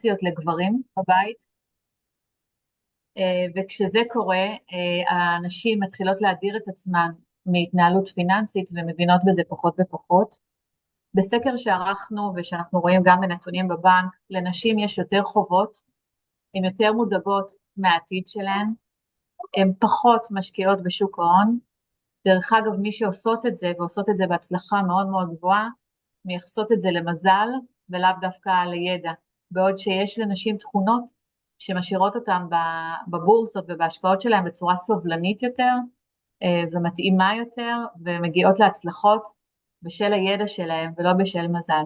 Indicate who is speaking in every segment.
Speaker 1: פיננסיות לגברים בבית, וכשזה קורה, הנשים מתחילות להדיר את עצמן מהתנהלות פיננסית ומבינות בזה פחות ופחות. בסקר שערכנו ושאנחנו רואים גם בנתונים בבנק, לנשים יש יותר חובות, הן יותר מודאגות מהעתיד שלהן, הן פחות משקיעות בשוק ההון. דרך אגב, מי שעושות את זה ועושות את זה בהצלחה מאוד מאוד גבוהה, מייחסות את זה למזל ולאו דווקא לידע, בעוד שיש לנשים תכונות שמשאירות אותן בבורסות ובהשקעות שלהן בצורה סובלנית יותר ומתאימה יותר, ומגיעות להצלחות בשל הידע שלהן ולא בשל מזל.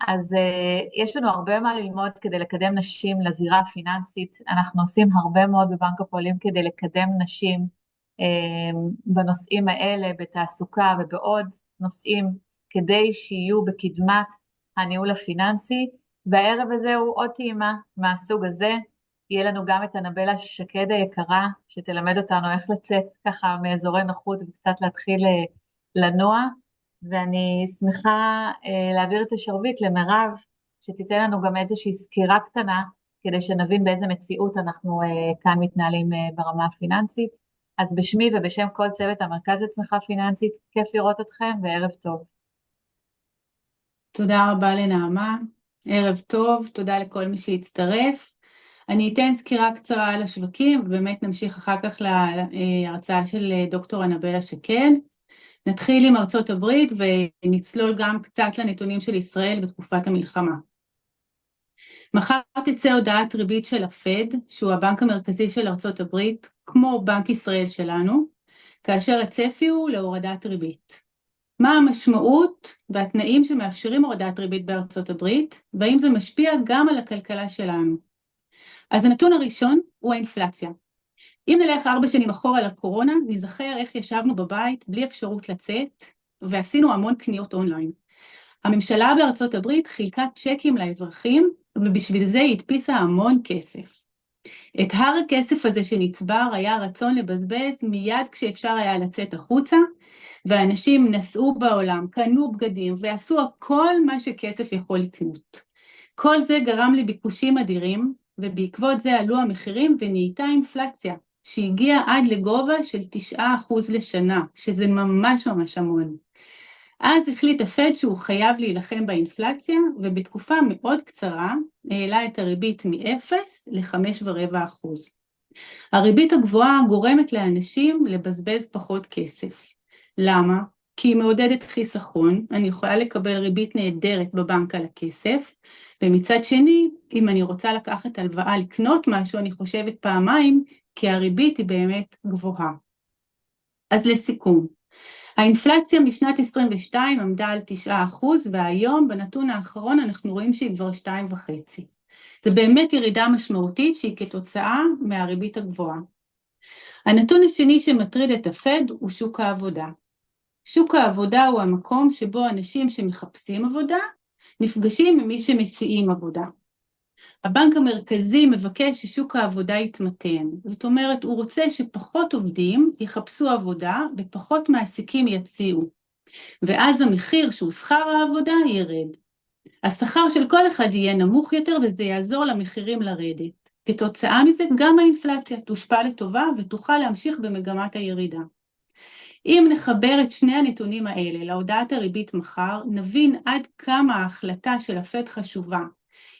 Speaker 1: אז יש לנו הרבה מה ללמוד כדי לקדם נשים לזירה הפיננסית. אנחנו עושים הרבה מאוד בבנק הפועלים כדי לקדם נשים בנושאים האלה, בתעסוקה ובעוד נושאים, כדי שיהיו בקדמת הניהול הפיננסי. והערב הזה הוא עוד טעימה מהסוג הזה. יהיה לנו גם את אנבלה שקד היקרה, שתלמד אותנו איך לצאת ככה מאזורי נוחות וקצת להתחיל לנוע. ואני שמחה להעביר את השרביט למירב, שתיתן לנו גם איזושהי סקירה קטנה, כדי שנבין באיזה מציאות אנחנו כאן מתנהלים ברמה הפיננסית. אז בשמי ובשם כל צוות המרכז לצמיחה פיננסית, כיף לראות אתכם וערב טוב.
Speaker 2: תודה רבה לנעמה, ערב טוב, תודה לכל מי שהצטרף. אני אתן סקירה קצרה על השווקים, ובאמת נמשיך אחר כך להרצאה של דוקטור אנבלה שקד. נתחיל עם ארצות הברית ונצלול גם קצת לנתונים של ישראל בתקופת המלחמה. מחר תצא הודעת ריבית של הפד, שהוא הבנק המרכזי של ארצות הברית, כמו בנק ישראל שלנו, כאשר הצפי הוא להורדת ריבית. מה המשמעות והתנאים שמאפשרים הורדת ריבית בארצות הברית, והאם זה משפיע גם על הכלכלה שלנו? אז הנתון הראשון הוא האינפלציה. אם נלך 4 שנים אחורה לקורונה, נזכר איך ישבנו בבית בלי אפשרות לצאת, ועשינו המון קניות אונליין. הממשלה בארצות הברית חילקה צ'קים לאזרחים, ובשביל זה היא הדפיסה המון כסף. את הר הכסף הזה שנצבר היה רצון לבזבז מיד כשאפשר היה לצאת החוצה, ואנשים נסעו בעולם, קנו בגדים, ועשו הכל מה שכסף יכול לקנות. כל זה גרם לביקושים אדירים, ובעקבות זה עלו המחירים ונהייתה אינפלציה, שהגיעה עד לגובה של 9% לשנה, שזה ממש ממש המון. אז החליט הפד שהוא חייב להילחם באינפלציה, ובתקופה מאוד קצרה העלה את הריבית מ-0 ל-5.25%. הריבית הגבוהה גורמת לאנשים לבזבז פחות כסף. למה? כי היא מעודדת חיסכון, אני יכולה לקבל ריבית נהדרת בבנק על הכסף, ומצד שני, אם אני רוצה לקחת הלוואה לקנות משהו, אני חושבת פעמיים, כי הריבית היא באמת גבוהה. אז לסיכום, האינפלציה משנת 22 עמדה על 9%, והיום בנתון האחרון אנחנו רואים שהיא כבר 2.5%. זה באמת ירידה משמעותית שהיא כתוצאה מהריבית הגבוהה. הנתון השני שמטריד את הפד הוא שוק העבודה. שוק העבודה הוא המקום שבו אנשים שמחפשים עבודה נפגשים עם מי שמציעים עבודה. הבנק המרכזי מבקש ששוק העבודה יתמתן, זאת אומרת הוא רוצה שפחות עובדים יחפשו עבודה ופחות מעסיקים יציעו, ואז המחיר שהוא שכר העבודה ירד. השכר של כל אחד יהיה נמוך יותר וזה יעזור למחירים לרדת. כתוצאה מזה גם האינפלציה תושפע לטובה ותוכל להמשיך במגמת הירידה. אם נחבר את שני הנתונים האלה להודעת הריבית מחר, נבין עד כמה ההחלטה של הפד חשובה.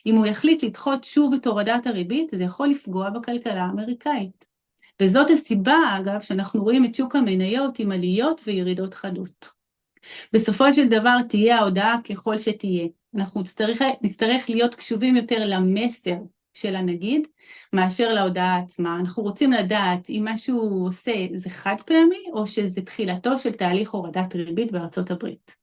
Speaker 2: אם הוא יחליט לדחות שוב את הורדת הריבית, זה יכול לפגוע בכלכלה האמריקאית. וזאת הסיבה, אגב, שאנחנו רואים את שוק המניות עם עליות וירידות חדות. בסופו של דבר תהיה ההודעה ככל שתהיה. אנחנו נצטרך להיות קשובים יותר למסר של הנגיד, מאשר להודעה עצמה. אנחנו רוצים לדעת אם מה שהוא עושה זה חד פעמי, או שזה תחילתו של תהליך הורדת ריבית בארצות הברית.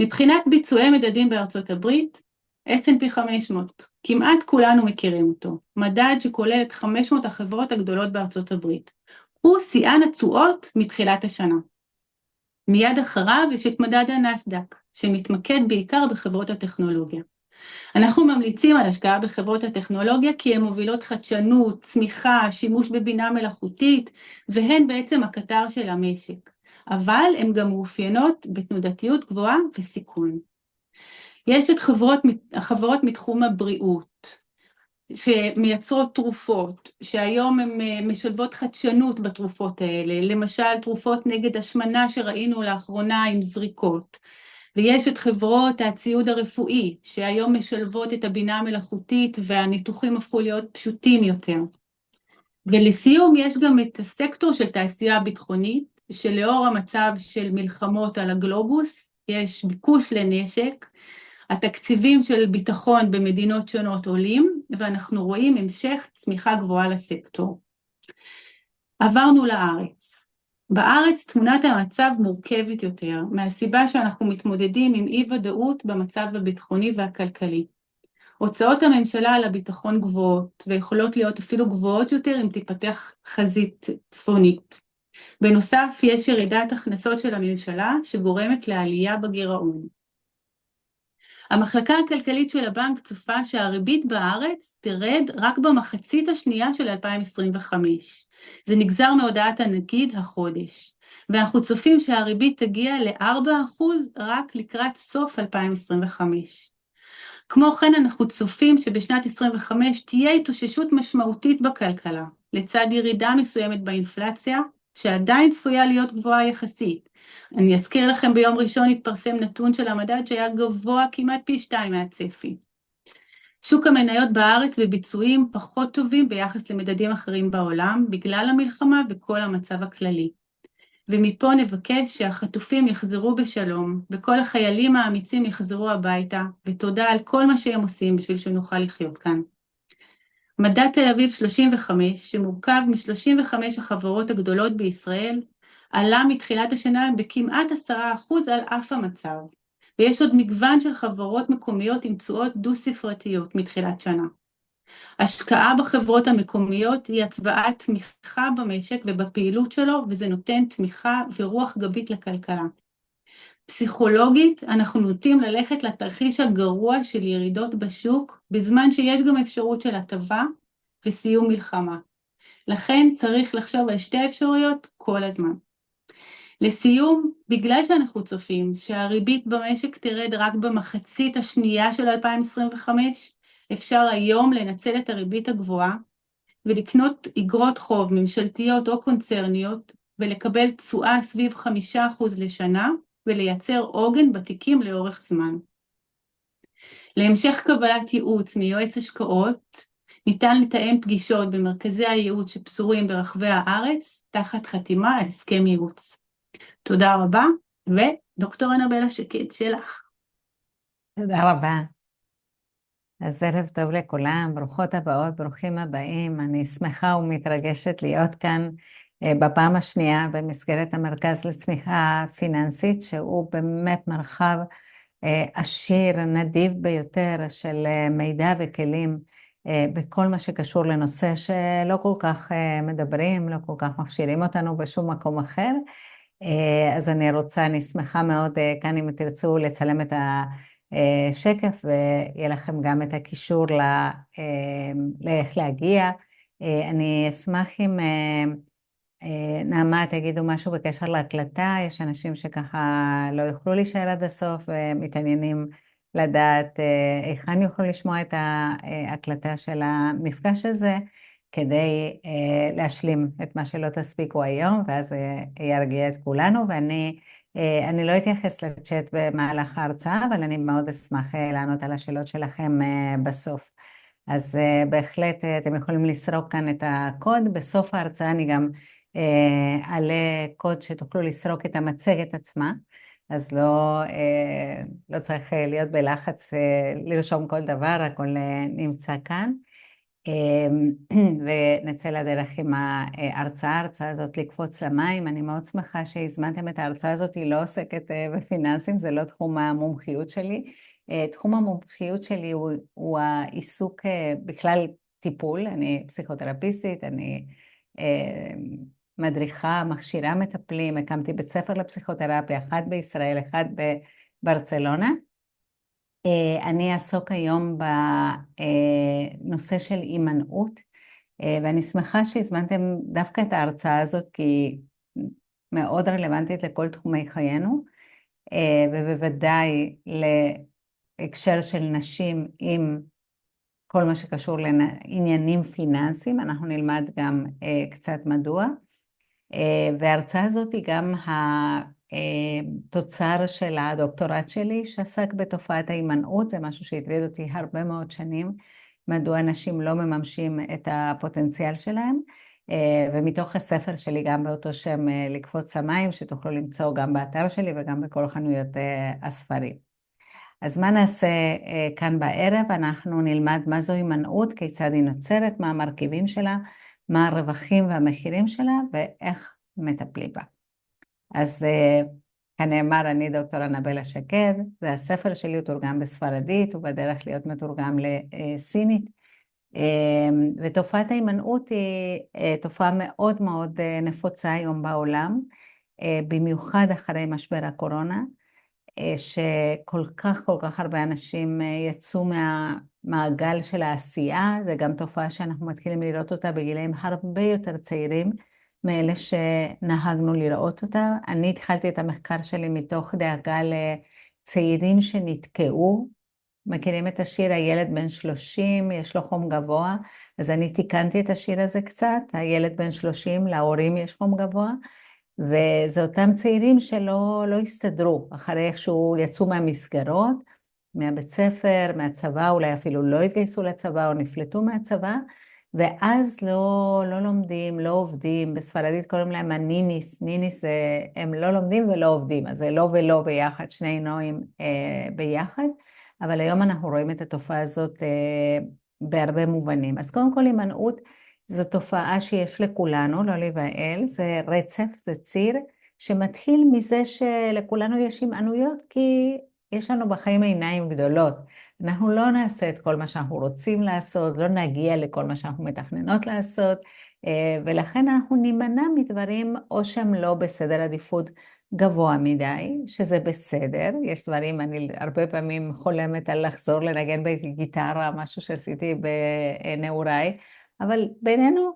Speaker 2: מבחינת ביצועי מדדים בארצות הברית, S&P 500, כמעט כולנו מכירים אותו, מדד שכולל את 500 החברות הגדולות בארצות הברית. הוא שיאן התשואות מתחילת השנה. מיד אחריו יש את מדד הנסדק, שמתמקד בעיקר בחברות הטכנולוגיה. אנחנו ממליצים על השקעה בחברות הטכנולוגיה כי הן מובילות חדשנות, צמיחה, שימוש בבינה מלאכותית, והן בעצם הקטר של המשק. אבל הן גם מאופיינות בתנודתיות גבוהה וסיכון. יש את החברות מתחום הבריאות, שמייצרות תרופות, שהיום הן משלבות חדשנות בתרופות האלה, למשל תרופות נגד השמנה שראינו לאחרונה עם זריקות, ויש את חברות הציוד הרפואי, שהיום משלבות את הבינה המלאכותית והניתוחים הפכו להיות פשוטים יותר. ולסיום יש גם את הסקטור של תעשייה ביטחונית, שלאור המצב של מלחמות על הגלובוס, יש ביקוש לנשק, התקציבים של ביטחון במדינות שונות עולים, ואנחנו רואים המשך צמיחה גבוהה לסקטור. עברנו לארץ. בארץ תמונת המצב מורכבת יותר, מהסיבה שאנחנו מתמודדים עם אי ודאות במצב הביטחוני והכלכלי. הוצאות הממשלה על הביטחון גבוהות, ויכולות להיות אפילו גבוהות יותר אם תיפתח חזית צפונית. בנוסף, יש ירידת הכנסות של הממשלה שגורמת לעלייה בגירעון. המחלקה הכלכלית של הבנק צופה שהריבית בארץ תרד רק במחצית השנייה של 2025. זה נגזר מהודעת הנגיד החודש, ואנחנו צופים שהריבית תגיע ל4% רק לקראת סוף 2025. כמו כן אנחנו צופים שבשנת 25 תהיה התאוששות משמעותית בכלכלה, לצד ירידה מסוימת באינפלציה, שעדיין צפויה להיות גבוהה יחסית. אני אזכיר לכם ביום ראשון התפרסם נתון של המדד שהיה גבוה כמעט פי 2 מהצפי. שוק המניות בארץ וביצועים פחות טובים ביחס למדדים אחרים בעולם, בגלל המלחמה וכל המצב הכללי. ומפה נבקש שהחטופים יחזרו בשלום, וכל החיילים האמיצים יחזרו הביתה, ותודה על כל מה שהם עושים בשביל שנוכל לחיות כאן. מדד תל אביב 35, שמורכב מ-35 החברות הגדולות בישראל, עלה מתחילת השנה בכמעט 10% על אף המצב, ויש עוד מגוון של חברות מקומיות עם תשואות דו-ספרתיות מתחילת שנה. השקעה בחברות המקומיות היא הצבעת תמיכה במשק ובפעילות שלו, וזה נותן תמיכה ורוח גבית לכלכלה. פסיכולוגית, אנחנו נוטים ללכת לתרחיש הגרוע של ירידות בשוק, בזמן שיש גם אפשרות של הטבה וסיום מלחמה. לכן צריך לחשוב על שתי אפשרויות כל הזמן. לסיום, בגלל שאנחנו צופים שהריבית במשק תרד רק במחצית השנייה של 2025, אפשר היום לנצל את הריבית הגבוהה ולקנות אגרות חוב ממשלתיות או קונצרניות ולקבל תשואה סביב 5% לשנה ולייצר עוגן בתיקים לאורך זמן. להמשך קבלת ייעוץ מיועץ השקעות, ניתן לתאם פגישות במרכזי הייעוץ שפזורים ברחבי הארץ תחת חתימה על הסכם ייעוץ. תודה רבה, ודוקטור אנבלה שקד שלך.
Speaker 3: תודה רבה. אז ערב טוב לכולם, ברוכות הבאות, ברוכים הבאים. אני שמחה ומתרגשת להיות כאן בפעם השנייה במסגרת המרכז לצמיחה פיננסית, שהוא באמת מרחב עשיר, נדיב ביותר של מידע וכלים בכל מה שקשור לנושא שלא כל כך מדברים, לא כל כך מכשירים אותנו בשום מקום אחר. אז אני שמחה מאוד כאן אם תרצו לצלם את השקף, ויהיה לכם גם את הקישור לאיך להגיע. אני אשמח אם נעמה תגידו משהו בקשר להקלטה, יש אנשים שככה לא יוכלו להישאר עד הסוף ומתעניינים לדעת היכן יוכלו לשמוע את ההקלטה של המפגש הזה, כדי להשלים את מה שלא תספיקו היום, ואז ירגיע את כולנו. ואני לא אתייחס לצ'אט במהלך ההרצאה, אבל אני מאוד אשמח לענות על השאלות שלכם בסוף. אז בהחלט אתם יכולים לסרוק כאן את הקוד, בסוף ההרצאה אני גם אעלה קוד שתוכלו לסרוק את המצגת עצמה, אז לא צריך להיות בלחץ לרשום כל דבר, הכל נמצא כאן. ונצא לדרך עם ההרצאה הזאת לקפוץ למים. אני מאוד שמחה שהזמנתם את ההרצאה הזאת, היא לא עוסקת בפיננסים, זה לא תחום המומחיות שלי. תחום המומחיות שלי הוא העיסוק בכלל טיפול, אני פסיכותרפיסטית, אני מדריכה, מכשירה מטפלים, הקמתי בית ספר לפסיכותרפיה, אחד בישראל, אחד בברצלונה. אני אעסוק היום בנושא של הימנעות, ואני שמחה שהזמנתם דווקא את ההרצאה הזאת, כי היא מאוד רלוונטית לכל תחומי חיינו, ובוודאי בהקשר של נשים עם כל מה שקשור לעניינים פיננסיים, אנחנו נלמד גם קצת מדוע. וההרצאה הזאת היא גם התוצר של הדוקטורט שלי, שעסק בתופעת ההימנעות, זה משהו שהטריד אותי הרבה מאוד שנים, מדוע אנשים לא מממשים את הפוטנציאל שלהם, ומתוך הספר שלי גם באותו שם לקפוץ המים, שתוכלו למצוא גם באתר שלי וגם בכל חנויות הספרים. אז מה נעשה כאן בערב? אנחנו נלמד מה זו הימנעות, כיצד היא נוצרת, מה המרכיבים שלה, מה הרווחים והמחירים שלה ואיך מטפלים בה. אז כנאמר, אני דוקטור אנבלה שקד, זה הספר שלי, הוא תורגם בספרדית, הוא בדרך להיות מתורגם לסינית, ותופעת ההימנעות היא תופעה מאוד מאוד נפוצה היום בעולם, במיוחד אחרי משבר הקורונה, שכל כך הרבה אנשים יצאו מהמעגל של העשייה, זה גם תופעה שאנחנו מתחילים לראות אותה בגילאים הרבה יותר צעירים, מאלה שנהגנו לראות אותה. אני התחלתי את המחקר שלי מתוך דאגה לצעירים שנתקעו, מכירים את השיר הילד בן 30, יש לו חום גבוה, אז אני תיקנתי את השיר הזה קצת, הילד בן 30, להורים יש חום גבוה, וזה אותם צעירים שלא הסתדרו, אחרי איכשהו יצאו מהמסגרות, מהבית ספר, מהצבא, אולי אפילו לא התגייסו לצבא או נפלטו מהצבא, ואז לא לומדים, לא עובדים, בספרדית קוראים להם הניניס, ניניס הם לא לומדים ולא עובדים, אז זה לא ולא ביחד, שני נועים ביחד, אבל היום אנחנו רואים את התופעה הזאת בהרבה מובנים. אז קודם כל הימנעות, זו תופעה שיש לכולנו, לא להיבהל, זה רצף, זה ציר, שמתחיל מזה שלכולנו יש הימנעויות, כי יש לנו בחיים עיניים גדולות. אנחנו לא נעשה את כל מה שאנחנו רוצים לעשות, לא נגיע לכל מה שאנחנו מתכננות לעשות, ולכן אנחנו נימנע מדברים או שהם לא בסדר עדיפות גבוה מדי, שזה בסדר, יש דברים, אני הרבה פעמים חולמת על לחזור לנגן בגיטרה, משהו שעשיתי בנעוריי, אבל בינינו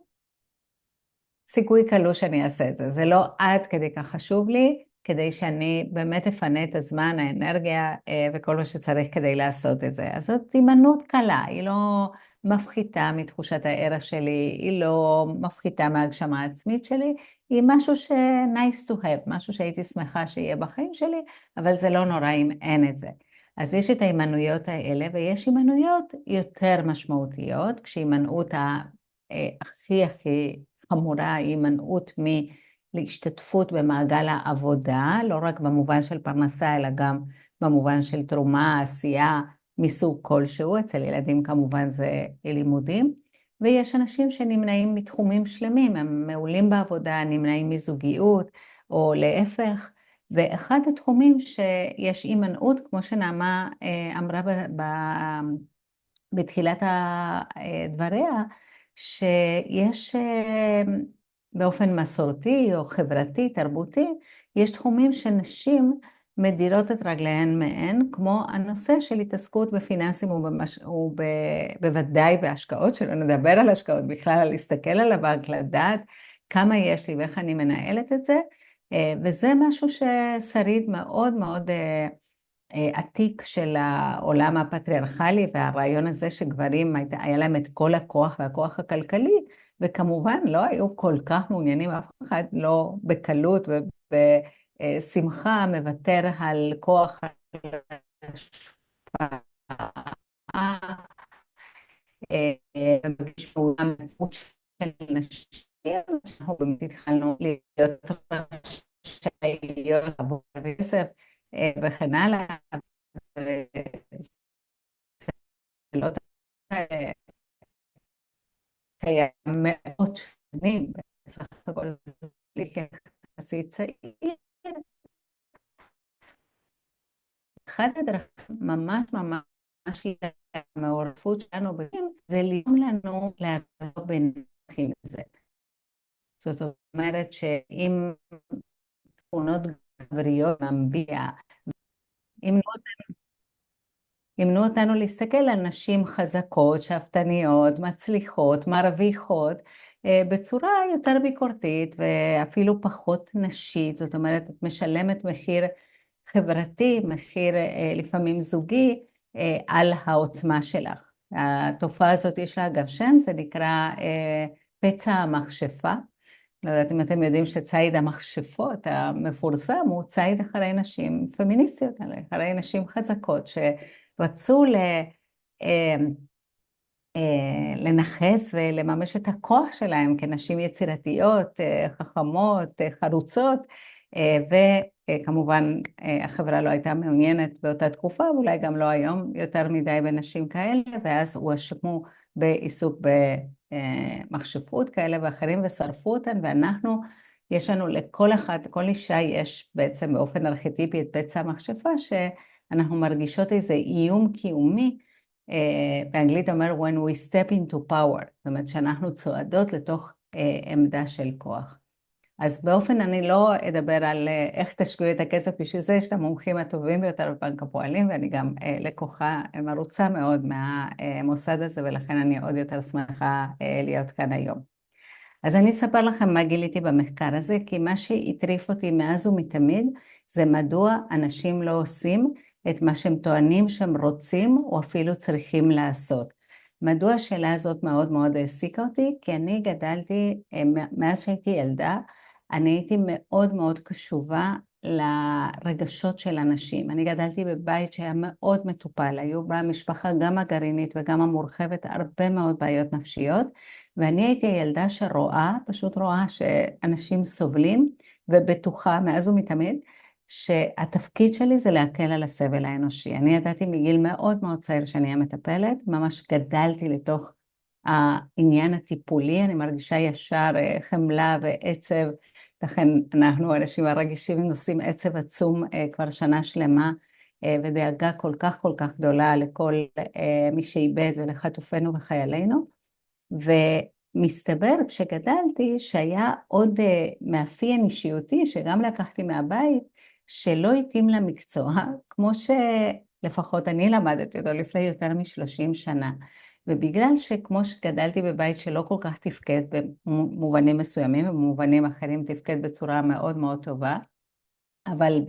Speaker 3: סיכוי קלוש שאני אעשה את זה, זה לא עד כדי כך חשוב לי, כדי שאני באמת אפנה את הזמן, האנרגיה וכל מה שצריך כדי לעשות את זה. אז זאת הימנעות קלה, היא לא מפחיתה מתחושת הערך שלי, היא לא מפחיתה מהגשמה העצמית שלי, היא משהו ש-nice to have, משהו שהייתי שמחה שיהיה בחיים שלי, אבל זה לא נורא אם אין את זה. אז יש את ההימנעויות האלה, ויש הימנעויות יותר משמעותיות, כשהימנעות הכי חמורה היא הימנעות להשתתפות במעגל העבודה, לא רק במובן של פרנסה, אלא גם במובן של תרומה, עשייה, מסוג כלשהו, אצל ילדים כמובן זה לימודים, ויש אנשים שנמנעים מתחומים שלמים, הם מעולים בעבודה, נמנעים מזוגיות, או להפך, ואחד התחומים שיש הימנעות, כמו שנעמה אמרה בתחילת דבריה, שיש באופן מסורתי או חברתי, תרבותי, יש תחומים שנשים מדירות את רגליהן מהן, כמו הנושא של התעסקות בפיננסים ובוודאי בהשקעות, שלא נדבר על השקעות, בכלל על להסתכל על הבנק, לדעת כמה יש לי ואיך אני מנהלת את זה, וזה משהו ששריד מאוד מאוד עתיק של העולם הפטריארכלי, והרעיון הזה שגברים היה להם את כל הכוח והכוח הכלכלי, וכמובן לא היו כל כך מעוניינים, אף אחד לא בקלות ובשמחה מוותר על כוח השפעה, של נשים, אנחנו באמת התחלנו להיות רשאיות עבור כסף וכן הלאה, ולא קיים מאות שנים, בסך הכל זה יחסית צעיר. אחד הדרכים ממש המעורבות שלנו בהם, זה לגרום לנו לערב בין זה. זאת אומרת שאם תכונות גבריות ממביע, ימנו אותנו להסתכל על נשים חזקות, שאפתניות, מצליחות, מרוויחות, בצורה יותר ביקורתית ואפילו פחות נשית, זאת אומרת, את משלמת מחיר חברתי, מחיר לפעמים זוגי, על העוצמה שלך. התופעה הזאת יש לה אגב שם, זה נקרא פצע המכשפה. לא יודעת אם אתם יודעים שציד המכשפות המפורסם הוא ציד אחרי נשים פמיניסטיות, אחרי נשים חזקות שרצו לנחס ולממש את הכוח שלהם כנשים יצירתיות, חכמות, חרוצות, וכמובן החברה לא הייתה מעוניינת באותה תקופה, ואולי גם לא היום יותר מדי בנשים כאלה, ואז הואשמו בעיסוק במכשפות כאלה ואחרים ושרפו אותן, ואנחנו, יש לנו לכל אחת, כל אישה יש בעצם באופן ארכיטיפי את פצע המכשפה, שאנחנו מרגישות איזה איום קיומי, באנגלית אומר when we step into power, זאת אומרת שאנחנו צועדות לתוך עמדה של כוח. אז באופן אני לא אדבר על איך תשקיעו את הכסף, בשביל זה יש את המומחים הטובים ביותר בבנק הפועלים, ואני גם לקוחה מרוצה מאוד מהמוסד הזה, ולכן אני עוד יותר שמחה להיות כאן היום. אז אני אספר לכם מה גיליתי במחקר הזה, כי מה שהטריף אותי מאז ומתמיד, זה מדוע אנשים לא עושים את מה שהם טוענים שהם רוצים, או אפילו צריכים לעשות. מדוע השאלה הזאת מאוד מאוד העסיקה אותי? כי אני גדלתי, מאז שהייתי ילדה, אני הייתי מאוד מאוד קשובה לרגשות של אנשים. אני גדלתי בבית שהיה מאוד מטופל, היו במשפחה גם הגרעינית וגם המורחבת הרבה מאוד בעיות נפשיות, ואני הייתי ילדה שרואה, פשוט רואה שאנשים סובלים, ובטוחה מאז ומתמיד, שהתפקיד שלי זה להקל על הסבל האנושי. אני ידעתי מגיל מאוד מאוד צעיר שאני המטפלת, ממש גדלתי לתוך העניין הטיפולי, אני מרגישה ישר חמלה ועצב, לכן אנחנו אנשים הרגישים נושאים עצב עצום כבר שנה שלמה, ודאגה כל כך גדולה לכל מי שאיבד ולחטופינו וחיילינו, ומסתבר כשגדלתי שהיה עוד מאפיין אישיותי שגם לקחתי מהבית, שלא התאים למקצוע, כמו שלפחות אני למדתי אותו לפני יותר מ-30 שנה. ובגלל שכמו שגדלתי בבית שלא כל כך תפקד במובנים מסוימים, ובמובנים אחרים תפקד בצורה מאוד מאוד טובה, אבל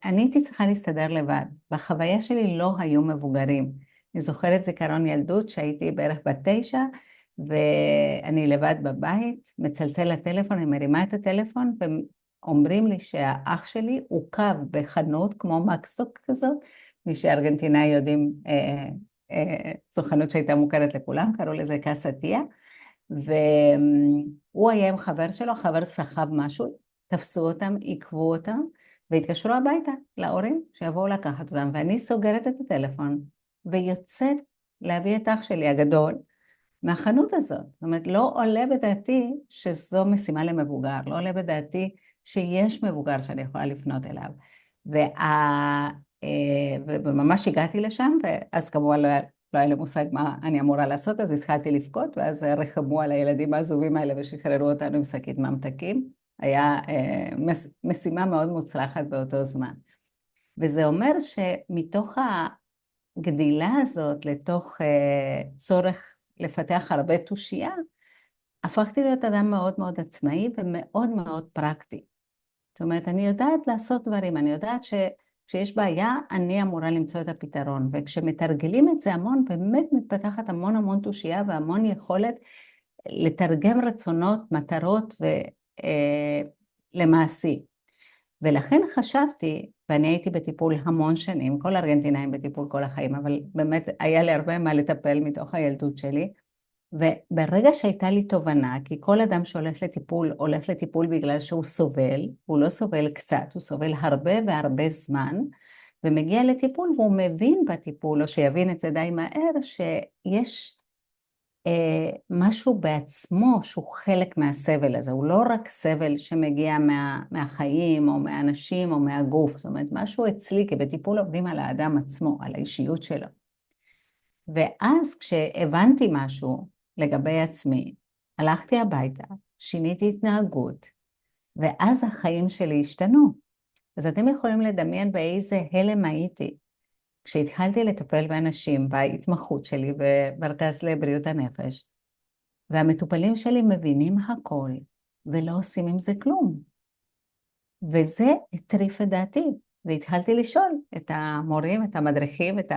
Speaker 3: אני הייתי צריכה להסתדר לבד. בחוויה שלי לא היו מבוגרים. אני זוכרת זיכרון ילדות שהייתי בערך בת 9, ואני לבד בבית, מצלצל לטלפון, אני מרימה את הטלפון, אומרים לי שהאח שלי עוכב בחנות כמו מקסטוק כזאת, מי שארגנטינאי יודעים, זו חנות שהייתה מוכרת לכולם, קראו לזה קאסה-טיה, והוא היה עם חבר שלו, חבר סחב משהו, תפסו אותם, עיכבו אותם, והתקשרו הביתה להורים שיבואו לקחת אותם, ואני סוגרת את הטלפון, ויוצאת להביא את אח שלי הגדול, מהחנות הזאת. זאת אומרת, לא עולה בדעתי שזו משימה למבוגר, לא עולה בדעתי שיש מבוגר שאני יכולה לפנות אליו. וממש הגעתי לשם, ואז כמובן לא היה לי מושג מה אני אמורה לעשות, אז התחלתי לבכות, ואז רחמו על הילדים העזובים האלה ושחררו אותנו עם שקית ממתקים. היה משימה מאוד מוצלחת באותו זמן. וזה אומר שמתוך הגדילה הזאת לתוך צורך לפתח הרבה תושייה, הפכתי להיות אדם מאוד מאוד עצמאי ומאוד מאוד פרקטי. זאת אומרת, אני יודעת לעשות דברים, אני יודעת שכשיש בעיה, אני אמורה למצוא את הפתרון, וכשמתרגלים את זה המון, באמת מתפתחת המון תושייה והמון יכולת לתרגם רצונות, מטרות למעשי. ולכן חשבתי, ואני הייתי בטיפול המון שנים, כל ארגנטינאים בטיפול כל החיים, אבל באמת היה לי הרבה מה לטפל מתוך הילדות שלי, וברגע שהייתה לי תובנה, כי כל אדם שהולך לטיפול, הולך לטיפול בגלל שהוא סובל, הוא לא סובל קצת, הוא סובל הרבה והרבה זמן, ומגיע לטיפול והוא מבין בטיפול, או שיבין את זה די מהר, שיש משהו בעצמו שהוא חלק מהסבל הזה, הוא לא רק סבל שמגיע מהחיים או מהאנשים או מהגוף, זאת אומרת משהו אצלי, כי בטיפול עובדים על האדם עצמו, על האישיות שלו. ואז כשהבנתי משהו לגבי עצמי, הלכתי הביתה, שיניתי התנהגות, ואז החיים שלי השתנו. אז אתם יכולים לדמיין באיזה הלם הייתי, כשהתחלתי לטפל באנשים בהתמחות שלי במרכז לבריאות הנפש, והמטופלים שלי מבינים הכל, ולא עושים עם זה כלום. וזה הטריף את דעתי. והתחלתי לשאול את המורים, את המדריכים, את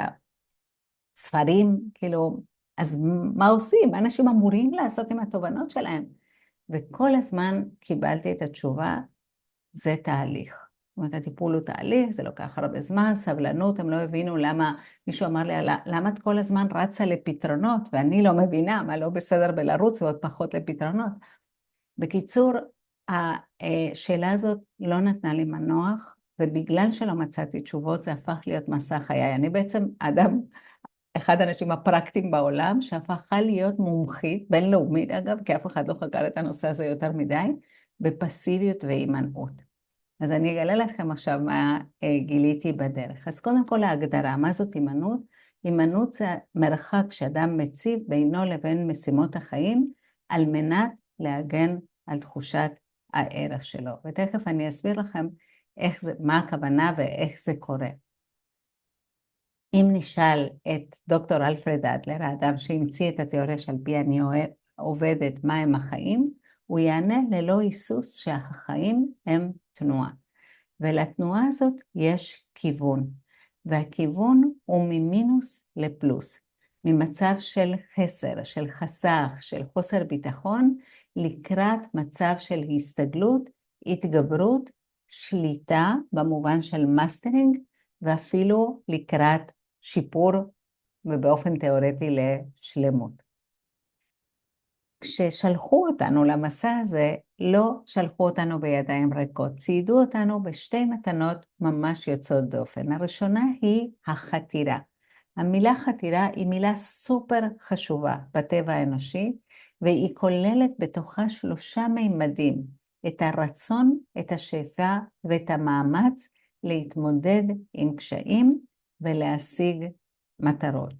Speaker 3: הספרים, כאילו, אז מה עושים? מה אנשים אמורים לעשות עם התובנות שלהם? וכל הזמן קיבלתי את התשובה, זה תהליך. זאת אומרת, הטיפול הוא תהליך, זה לוקח הרבה זמן, סבלנות, הם לא הבינו למה, מישהו אמר לי, למה את כל הזמן רצה לפתרונות, ואני לא מבינה מה לא בסדר בלרוץ ועוד פחות לפתרונות. בקיצור, השאלה הזאת לא נתנה לי מנוח, ובגלל שלא מצאתי תשובות, זה הפך להיות מסע חיי. אני בעצם אחד האנשים הפרקטיים בעולם, שהפכה להיות מומחית, בינלאומית אגב, כי אף אחד לא חקר את הנושא הזה יותר מדי, בפסיביות והימנעות. אז אני אגלה לכם עכשיו מה גיליתי בדרך. אז קודם כל ההגדרה, מה זאת הימנעות? הימנעות זה מרחק שאדם מציב בינו לבין משימות החיים, על מנת להגן על תחושת הערך שלו. ותכף אני אסביר לכם מה הכוונה ואיך זה קורה. אם נשאל את דוקטור אלפרד אדלר, האדם שהמציא את התיאוריה שעל פי אני עובדת מה הם החיים, הוא יענה ללא היסוס שהחיים הם תנועה. ולתנועה הזאת יש כיוון, והכיוון הוא ממינוס לפלוס, ממצב של חסר, של חסך, של חוסר ביטחון, לקראת מצב של הסתגלות, התגברות, שליטה במובן של מאסטרינג, ואפילו לקראת שיפור ובאופן תיאורטי לשלמות. כששלחו אותנו למסע הזה, לא שלחו אותנו בידיים ריקות, ציידו אותנו בשתי מתנות ממש יוצאות דופן. הראשונה היא החתירה. המילה חתירה היא מילה סופר חשובה בטבע האנושי, והיא כוללת בתוכה 3 מימדים, את הרצון, את השאיפה ואת המאמץ להתמודד עם קשיים ולהשיג מטרות.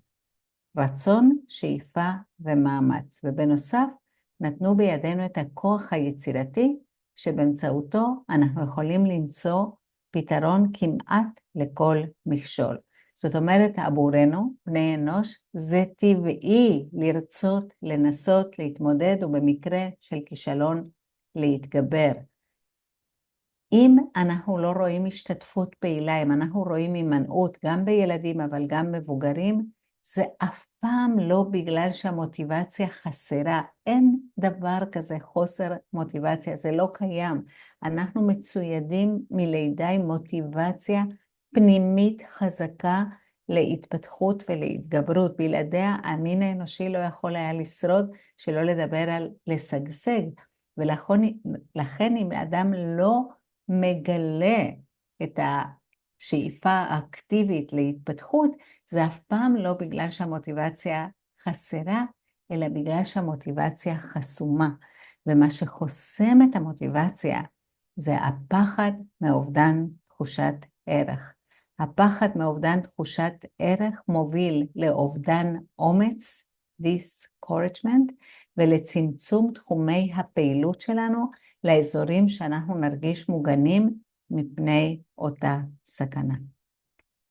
Speaker 3: רצון, שאיפה ומאמץ. ובנוסף, נתנו בידינו את הכוח היצירתי, שבאמצעותו אנחנו יכולים למצוא פתרון כמעט לכל מכשול. זאת אומרת, עבורנו, בני אנוש, זה טבעי לרצות, לנסות, להתמודד, ובמקרה של כישלון, להתגבר. אם אנחנו לא רואים השתתפות פעילה, אם אנחנו רואים הימנעות, גם בילדים אבל גם מבוגרים, זה אף פעם לא בגלל שהמוטיבציה חסרה. אין דבר כזה חוסר מוטיבציה, זה לא קיים. אנחנו מצוידים מלידה עם מוטיבציה פנימית חזקה להתפתחות ולהתגברות. בלעדיה המין האנושי לא יכול היה לשרוד, שלא לדבר על לשגשג. ולכן אם האדם לא מגלה את השאיפה האקטיבית להתפתחות, זה אף פעם לא בגלל שהמוטיבציה חסרה, אלא בגלל שהמוטיבציה חסומה. ומה שחוסם את המוטיבציה זה הפחד מאובדן תחושת ערך. הפחד מאובדן תחושת ערך מוביל לאובדן אומץ, discouragement, ולצמצום תחומי הפעילות שלנו לאזורים שאנחנו נרגיש מוגנים מפני אותה סכנה.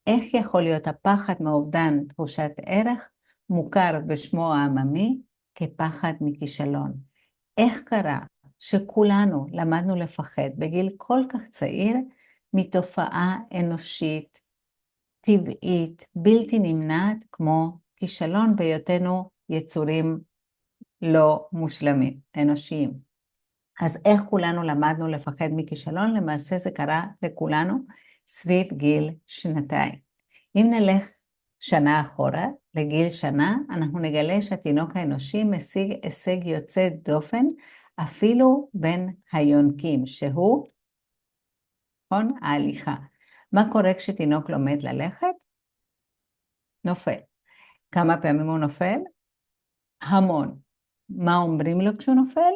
Speaker 3: איך יכול להיות הפחד מאובדן תחושת ערך מוכר בשמו העממי כפחד מכישלון? איך קרה שכולנו למדנו לפחד בגיל כל כך צעיר מתופעה אנושית, טבעית, בלתי נמנעת כמו כישלון בהיותנו יצורים לא מושלמים, אנושיים? אז איך כולנו למדנו לפחד מכישלון? למעשה זה קרה לכולנו סביב גיל 2. אם נלך שנה אחורה, לגיל שנה, אנחנו נגלה שהתינוק האנושי משיג הישג יוצא דופן, אפילו בין היונקים, שהוא, נכון, ההליכה. מה קורה כשתינוק לומד ללכת? נופל. כמה פעמים הוא נופל? המון. מה אומרים לו כשהוא נופל?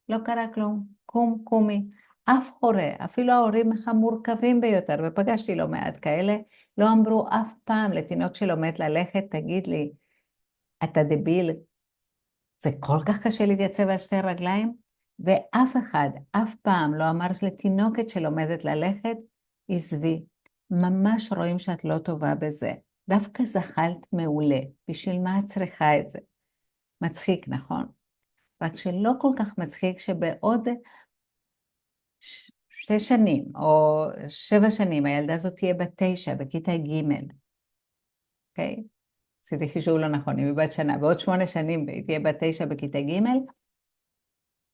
Speaker 3: לא קרה כלום, קום, קומי. אף הורה, אפילו ההורים המורכבים ביותר, ופגשתי לא מעט כאלה, לא אמרו אף פעם לתינוק שלומד ללכת, תגיד לי, אתה דביל, זה כל כך קשה להתייצב על 2 רגליים? ואף אחד, אף פעם לא אמר לתינוקת שלומדת ללכת, עזבי, ממש רואים שאת לא טובה בזה. דווקא זחלת מעולה, בשביל מה את צריכה את זה? מצחיק, נכון? רק שלא כל כך מצחיק שבעוד 6 שנים או 7 שנים, הילדה הזאת תהיה בת 9 בכיתה ג', אוקיי? עשיתי חישוב לא נכון, היא בת שנה, בעוד 8 שנים היא תהיה בת 9 בכיתה ג',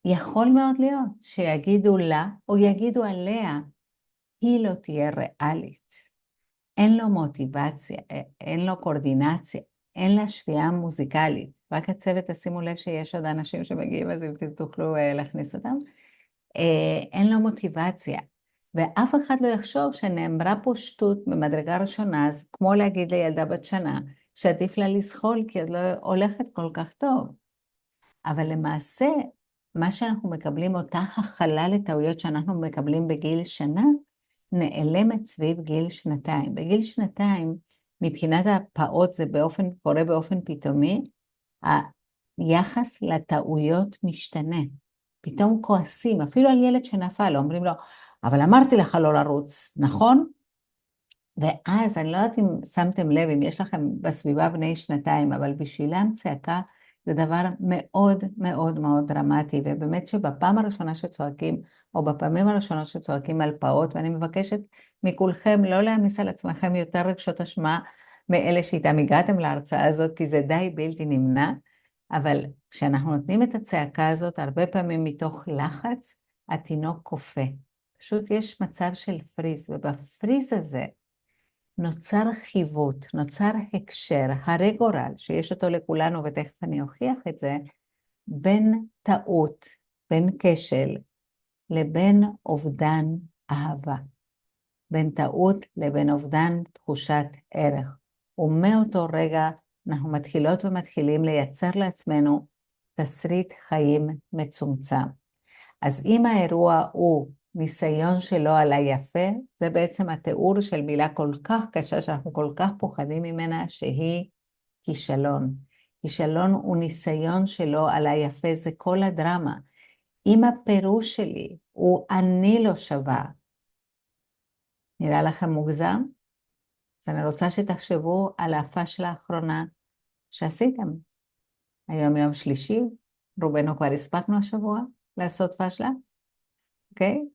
Speaker 3: יכול מאוד להיות שיגידו לה או יגידו עליה, היא לא תהיה ריאלית. אין לו מוטיבציה, אין לו קורדינציה, אין לה שביעה מוזיקלית. רק הצוות, תשימו לב שיש עוד אנשים שמגיעים, אז אם תוכלו להכניס אותם. אין לו מוטיבציה, ואף אחד לא יחשוב שנאמרה פה שטות במדרגה ראשונה, אז כמו להגיד לילדה בת שנה, שעדיף לה לזחול כי את לא הולכת כל כך טוב. אבל למעשה, מה שאנחנו מקבלים, אותה הכלה לטעויות שאנחנו מקבלים בגיל שנה, נעלמת סביב גיל 2. בגיל 2, מבחינת הפעוט זה קורה באופן פתאומי, היחס לטעויות משתנה. פתאום כועסים, אפילו על ילד שנפל, אומרים לו, אבל אמרתי לך לא לרוץ, נכון? ואז אני לא יודעת אם שמתם לב, אם יש לכם בסביבה בני 2, אבל בשבילם צעקה זה דבר מאוד מאוד מאוד דרמטי, ובאמת שבפעם הראשונה שצועקים, או בפעמים הראשונות שצועקים על פעוט, ואני מבקשת מכולכם לא להעמיס על עצמכם יותר רגשות אשמה מאלה שאיתם הגעתם להרצאה הזאת, כי זה די בלתי נמנע, אבל כשאנחנו נותנים את הצעקה הזאת, הרבה פעמים מתוך לחץ, התינוק קופא. פשוט יש מצב של פריז, ובפריז הזה נוצר חיווט, נוצר הקשר, הרי גורל, שיש אותו לכולנו, ותכף אני אוכיח את זה, בין טעות, בין כשל, לבין אובדן אהבה. בין טעות לבין אובדן תחושת ערך. ומאותו רגע אנחנו מתחילות ומתחילים לייצר לעצמנו תסריט חיים מצומצם. אז אם האירוע הוא ניסיון שלא עלה יפה, זה בעצם התיאור של מילה כל כך קשה שאנחנו כל כך פוחדים ממנה, שהיא כישלון. כישלון הוא ניסיון שלא עלה יפה, זה כל הדרמה. אם הפירוש שלי הוא אני לא שווה, נראה לכם מוגזם? אז אני רוצה שתחשבו על הפשלה האחרונה שעשיתם. היום יום שלישי, רובנו כבר הספקנו השבוע לעשות פשלה, אוקיי?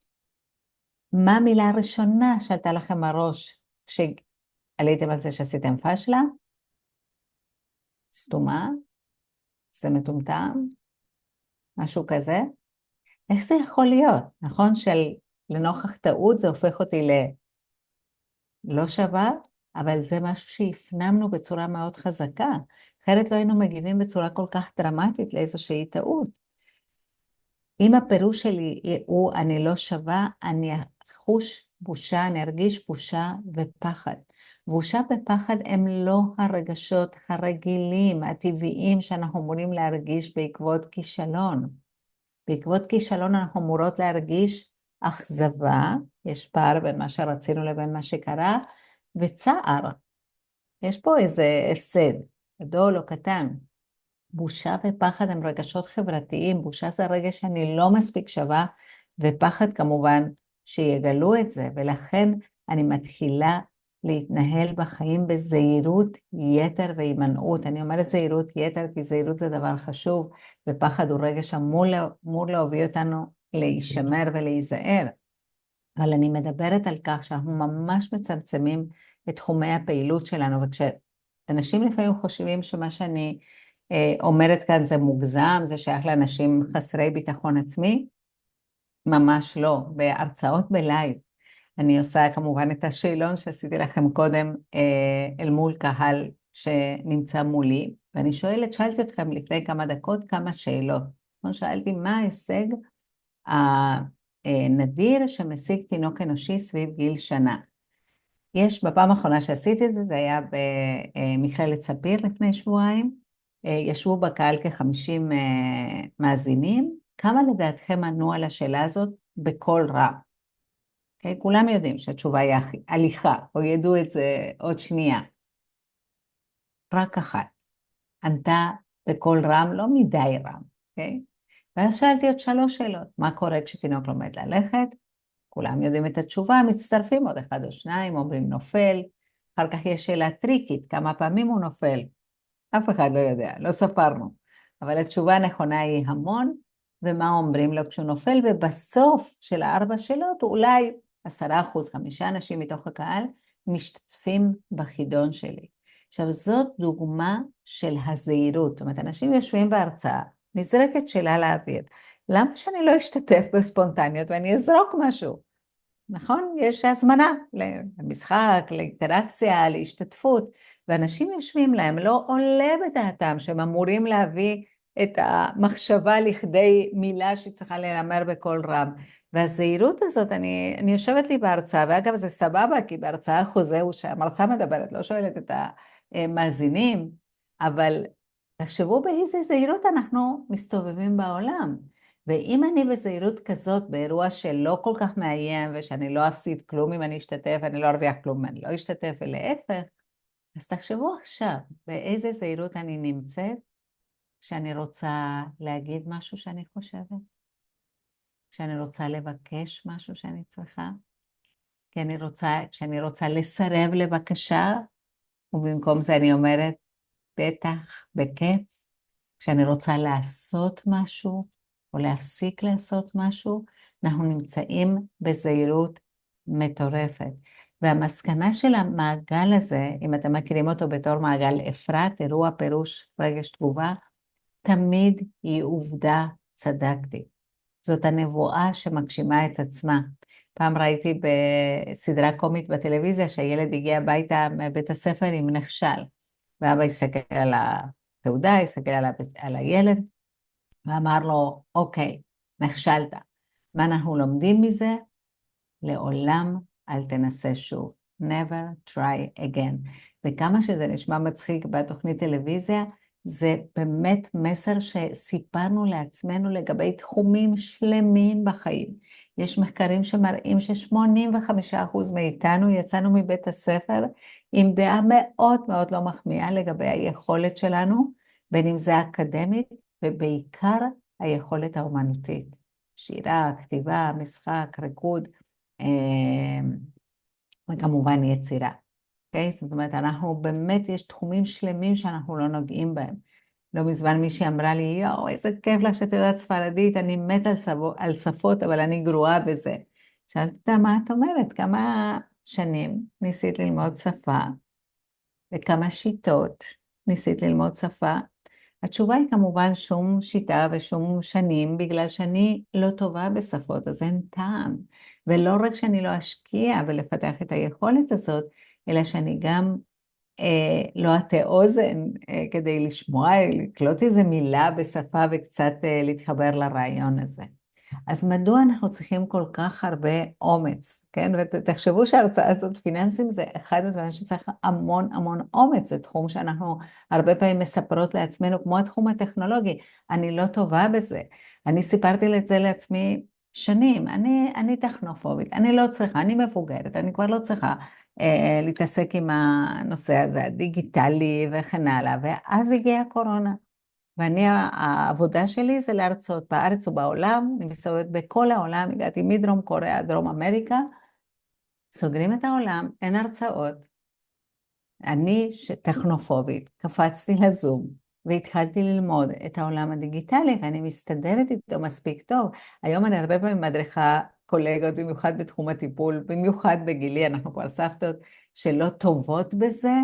Speaker 3: מה המילה הראשונה שעלתה לכם בראש כשעליתם על זה שעשיתם פשלה? סתומה? זה מטומטם? משהו כזה? איך זה יכול להיות? נכון שלנוכח טעות זה הופך אותי לא שווה, אבל זה משהו שהפנמנו בצורה מאוד חזקה. אחרת לא היינו מגיבים בצורה כל כך דרמטית לאיזושהי טעות. אם הפירוש שלי הוא אני לא שווה, אני אחוש בושה, אני ארגיש בושה ופחד. בושה ופחד הם לא הרגשות הרגילים, הטבעיים שאנחנו אמורים להרגיש בעקבות כישלון. בעקבות כישלון אנחנו אמורות להרגיש אכזבה, יש פער בין מה שרצינו לבין מה שקרה, וצער. יש פה איזה הפסד, גדול או קטן. בושה ופחד הם רגשות חברתיים, בושה זה רגש שאני לא מספיק שווה, ופחד כמובן שיגלו את זה, ולכן אני מתחילה להתנהל בחיים בזהירות יתר והימנעות. אני אומרת זהירות יתר כי זהירות זה דבר חשוב, ופחד הוא רגש אמור להוביל אותנו להישמר ולהיזהר. אבל אני מדברת על כך שאנחנו ממש מצמצמים את תחומי הפעילות שלנו, וכשאנשים לפעמים חושבים שמה שאני אומרת כאן זה מוגזם, זה שייך לאנשים חסרי ביטחון עצמי, ממש לא. בהרצאות בלייב, אני עושה כמובן את השאלון שעשיתי לכם קודם אל מול קהל שנמצא מולי, ואני שאלתי אתכם לפני כמה דקות כמה שאלות. שאלתי מה ההישג הנדיר שמשיג תינוק אנושי סביב גיל שנה. יש בפעם האחרונה שעשיתי את זה, זה היה במכללת ספיר לפני שבועיים, ישבו בקהל כ-50 מאזינים, כמה לדעתכם ענו על השאלה הזאת בקול רם? Okay, כולם יודעים שהתשובה היא הליכה, או ידעו את זה עוד שנייה. רק אחת. ענתה בקול רם, לא מדי רם. Okay? ואז שאלתי עוד 3 שאלות. מה קורה כשתינוק לומד ללכת? כולם יודעים את התשובה, מצטרפים עוד 1 או 2, אומרים נופל. אחר כך יש שאלה טריקית, כמה פעמים הוא נופל? אף אחד לא יודע, לא ספרנו. אבל התשובה הנכונה היא המון, ומה אומרים לו כשהוא נופל, ובסוף של 4 שאלות, אולי 10%, 5 אנשים מתוך הקהל, משתתפים בחידון שלי. עכשיו, זאת דוגמה של הזהירות. זאת אומרת, אנשים יושבים בהרצאה, נזרקת שאלה לאוויר. למה שאני לא אשתתף בספונטניות ואני אזרוק משהו? נכון? יש הזמנה למשחק, לאינטראקציה, להשתתפות, ואנשים יושבים להם, לא עולה בדעתם שהם אמורים להביא את המחשבה לכדי מילה שצריכה להיאמר בקול רם. והזהירות הזאת, אני יושבת לי בהרצאה, ואגב זה סבבה, כי בהרצאה החוזה הוא שהמרצה מדברת, לא שואלת את המאזינים, אבל תחשבו באיזה זהירות אנחנו מסתובבים בעולם. ואם אני בזהירות כזאת, באירוע שלא כל כך מאיים, ושאני לא אפסיד כלום אם אני אשתתף, אני לא ארוויח כלום אם אני לא אשתתף, ולהפך, אז תחשבו עכשיו, באיזה זהירות אני נמצאת, כשאני רוצה להגיד משהו שאני חושבת, כשאני רוצה לבקש משהו שאני צריכה, כשאני רוצה לסרב לבקשה, ובמקום זה אני אומרת, בטח, בכיף, כשאני רוצה לעשות משהו, או להפסיק לעשות משהו, אנחנו נמצאים בזהירות מטורפת. והמסקנה של המעגל הזה, אם אתם מכירים אותו בתור מעגל אפרת, אירוע פירוש רגש תגובה, תמיד היא עובדה, צדקתי. זאת הנבואה שמגשימה את עצמה. פעם ראיתי בסדרה קומית בטלוויזיה שהילד הגיע הביתה מבית הספר עם נכשל, ואבא הסתכל על התעודה, הסתכל על הילד, ואמר לו, אוקיי, נכשלת. מה אנחנו לומדים מזה? לעולם אל תנסה שוב. never try again. וכמה שזה נשמע מצחיק בתוכנית טלוויזיה, זה באמת מסר שסיפרנו לעצמנו לגבי תחומים שלמים בחיים. יש מחקרים שמראים ש85% מאיתנו יצאנו מבית הספר עם דעה מאוד מאוד לא מחמיאה לגבי היכולת שלנו, בין אם זה אקדמית, ובעיקר היכולת האומנותית. שירה, כתיבה, משחק, ריקוד, וכמובן יצירה. Okay? זאת אומרת, אנחנו באמת, יש תחומים שלמים שאנחנו לא נוגעים בהם. לא מזמן מישהי אמרה לי, יואו, איזה כיף לך שאת יודעת ספרדית, אני מת על שפות, אבל אני גרועה בזה. שאלתי אותה, מה את אומרת? כמה שנים ניסית ללמוד שפה, וכמה שיטות ניסית ללמוד שפה? התשובה היא כמובן שום שיטה ושום שנים, בגלל שאני לא טובה בשפות, אז אין טעם. ולא רק שאני לא אשקיע ולפתח את היכולת הזאת, אלא שאני גם לא אטה אוזן כדי לשמוע, לקלוט איזה מילה בשפה וקצת להתחבר לרעיון הזה. אז מדוע אנחנו צריכים כל כך הרבה אומץ, כן? ותחשבו שההרצאה הזאת פיננסים זה אחד הדברים שצריך המון המון אומץ, זה תחום שאנחנו הרבה פעמים מספרות לעצמנו, כמו התחום הטכנולוגי, אני לא טובה בזה. אני סיפרתי את זה לעצמי שנים, אני טכנופובית, אני לא צריכה, אני מבוגרת, אני כבר לא צריכה להתעסק עם הנושא הזה, הדיגיטלי וכן הלאה, ואז הגיעה הקורונה. ואני, העבודה שלי זה להרצות בארץ ובעולם, אני מסתובבת בכל העולם, הגעתי מדרום קוריאה, דרום אמריקה, סוגרים את העולם, אין הרצאות. אני טכנופובית, קפצתי לזום, והתחלתי ללמוד את העולם הדיגיטלי, ואני מסתדרת איתו מספיק טוב. היום אני הרבה פעמים מדריכה קולגות, במיוחד בתחום הטיפול, במיוחד בגילי, אנחנו כבר סבתות שלא טובות בזה,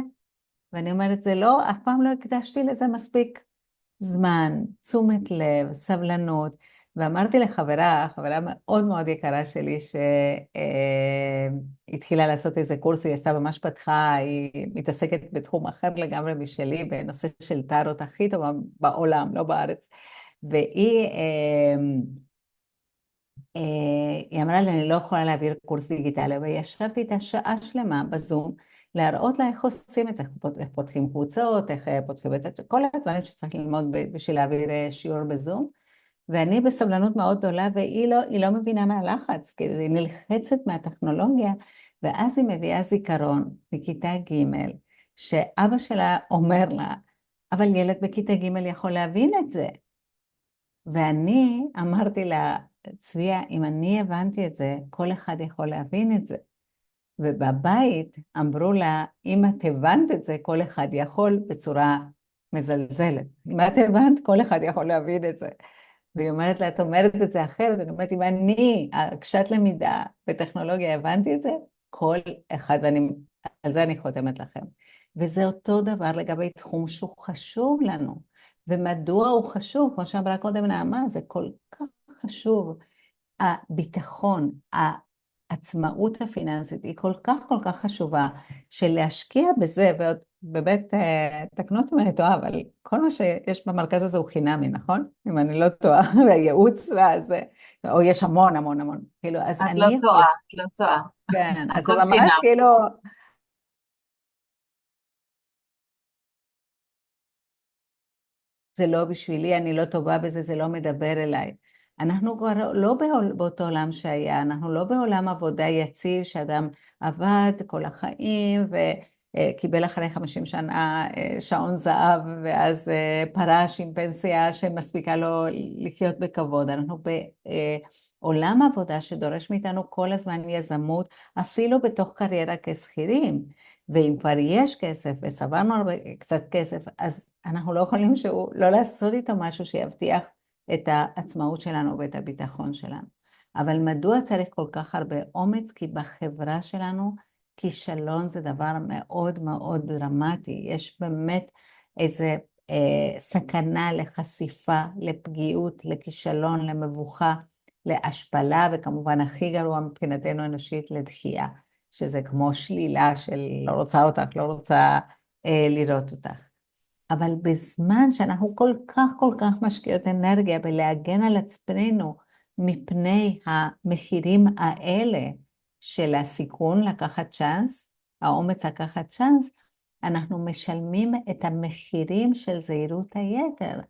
Speaker 3: ואני אומרת, זה לא, אף פעם לא הקדשתי לזה מספיק. זמן, תשומת לב, סבלנות, ואמרתי לחברה, חברה מאוד מאוד יקרה שלי, שהתחילה לעשות איזה קורס, היא עשתה ממש פתחה, היא מתעסקת בתחום אחר לגמרי משלי, בנושא של טארוט הכי טובה בעולם, לא בארץ, והיא היא אמרה לי, אני לא יכולה להעביר קורס דיגיטלי, וישבתי איתה שעה שלמה בזום, להראות לה איך עושים את זה, איך פותחים קבוצות, איך פותחים את כל הדברים שצריך ללמוד בשביל להעביר שיעור בזום, ואני בסבלנות מאוד גדולה, והיא לא מבינה מהלחץ, כי היא נלחצת מהטכנולוגיה, ואז היא מביאה זיכרון בכיתה ג' שאבא שלה אומר לה, אבל ילד בכיתה ג' יכול להבין את זה. ואני אמרתי לה, צביה, אם אני הבנתי את זה, כל אחד יכול להבין את זה. ובבית אמרו לה, אם את הבנת את זה, כל אחד יכול בצורה מזלזלת. אם את הבנת, כל אחד יכול להבין את זה. והיא אומרת לה, את אומרת את זה אחרת, אני אומרת, אם אני, הקשת למידה בטכנולוגיה, הבנתי את זה, כל אחד, על זה אני חותמת לכם. וזה אותו דבר לגבי תחום שהוא חשוב לנו. ומדוע הוא חשוב? כמו שאמרה קודם נעמה, זה כל כך חשוב. הביטחון, העצמאות הפיננסית היא כל כך חשובה, שלהשקיע בזה, ועוד באמת, תקנו אותי אם אני טועה, אבל כל מה שיש במרכז הזה הוא חינמי, נכון? אם אני לא טועה, והייעוץ והזה, או יש המון, כאילו, אז
Speaker 1: את לא
Speaker 3: אני יכולה,
Speaker 1: טועה, את לא טועה.
Speaker 3: כן, אז זה
Speaker 1: הכל
Speaker 3: ממש
Speaker 1: חינם.
Speaker 3: כאילו, זה לא בשבילי, אני לא טובה בזה, זה לא מדבר אליי. אנחנו כבר לא באותו עולם שהיה, אנחנו לא בעולם עבודה יציב, שאדם עבד כל החיים וקיבל אחרי 50 שנה שעון זהב, ואז פרש עם פנסיה שמספיקה לו לחיות בכבוד. אנחנו בעולם עבודה שדורש מאיתנו כל הזמן יזמות, אפילו בתוך קריירה כשכירים. ואם כבר יש כסף וסברנו קצת כסף, אז אנחנו לא יכולים לא לעשות איתו משהו שיבטיח את העצמאות שלנו ואת הביטחון שלנו. אבל מדוע צריך כל כך הרבה אומץ? כי בחברה שלנו כישלון זה דבר מאוד דרמטי. יש באמת איזה סכנה לחשיפה, לפגיעות, לכישלון, למבוכה, להשפלה, וכמובן הכי גרוע מבחינתנו אנושית לדחייה. שזה כמו שלילה של לא רוצה אותך, לא רוצה לראות אותך. אבל בזמן שאנחנו כל כך משקיעות אנרגיה בלהגן על עצמנו מפני המחירים האלה של הסיכון לקחת צ'אנס, האומץ לקחת צ'אנס, אנחנו משלמים את המחירים של זהירות היתר.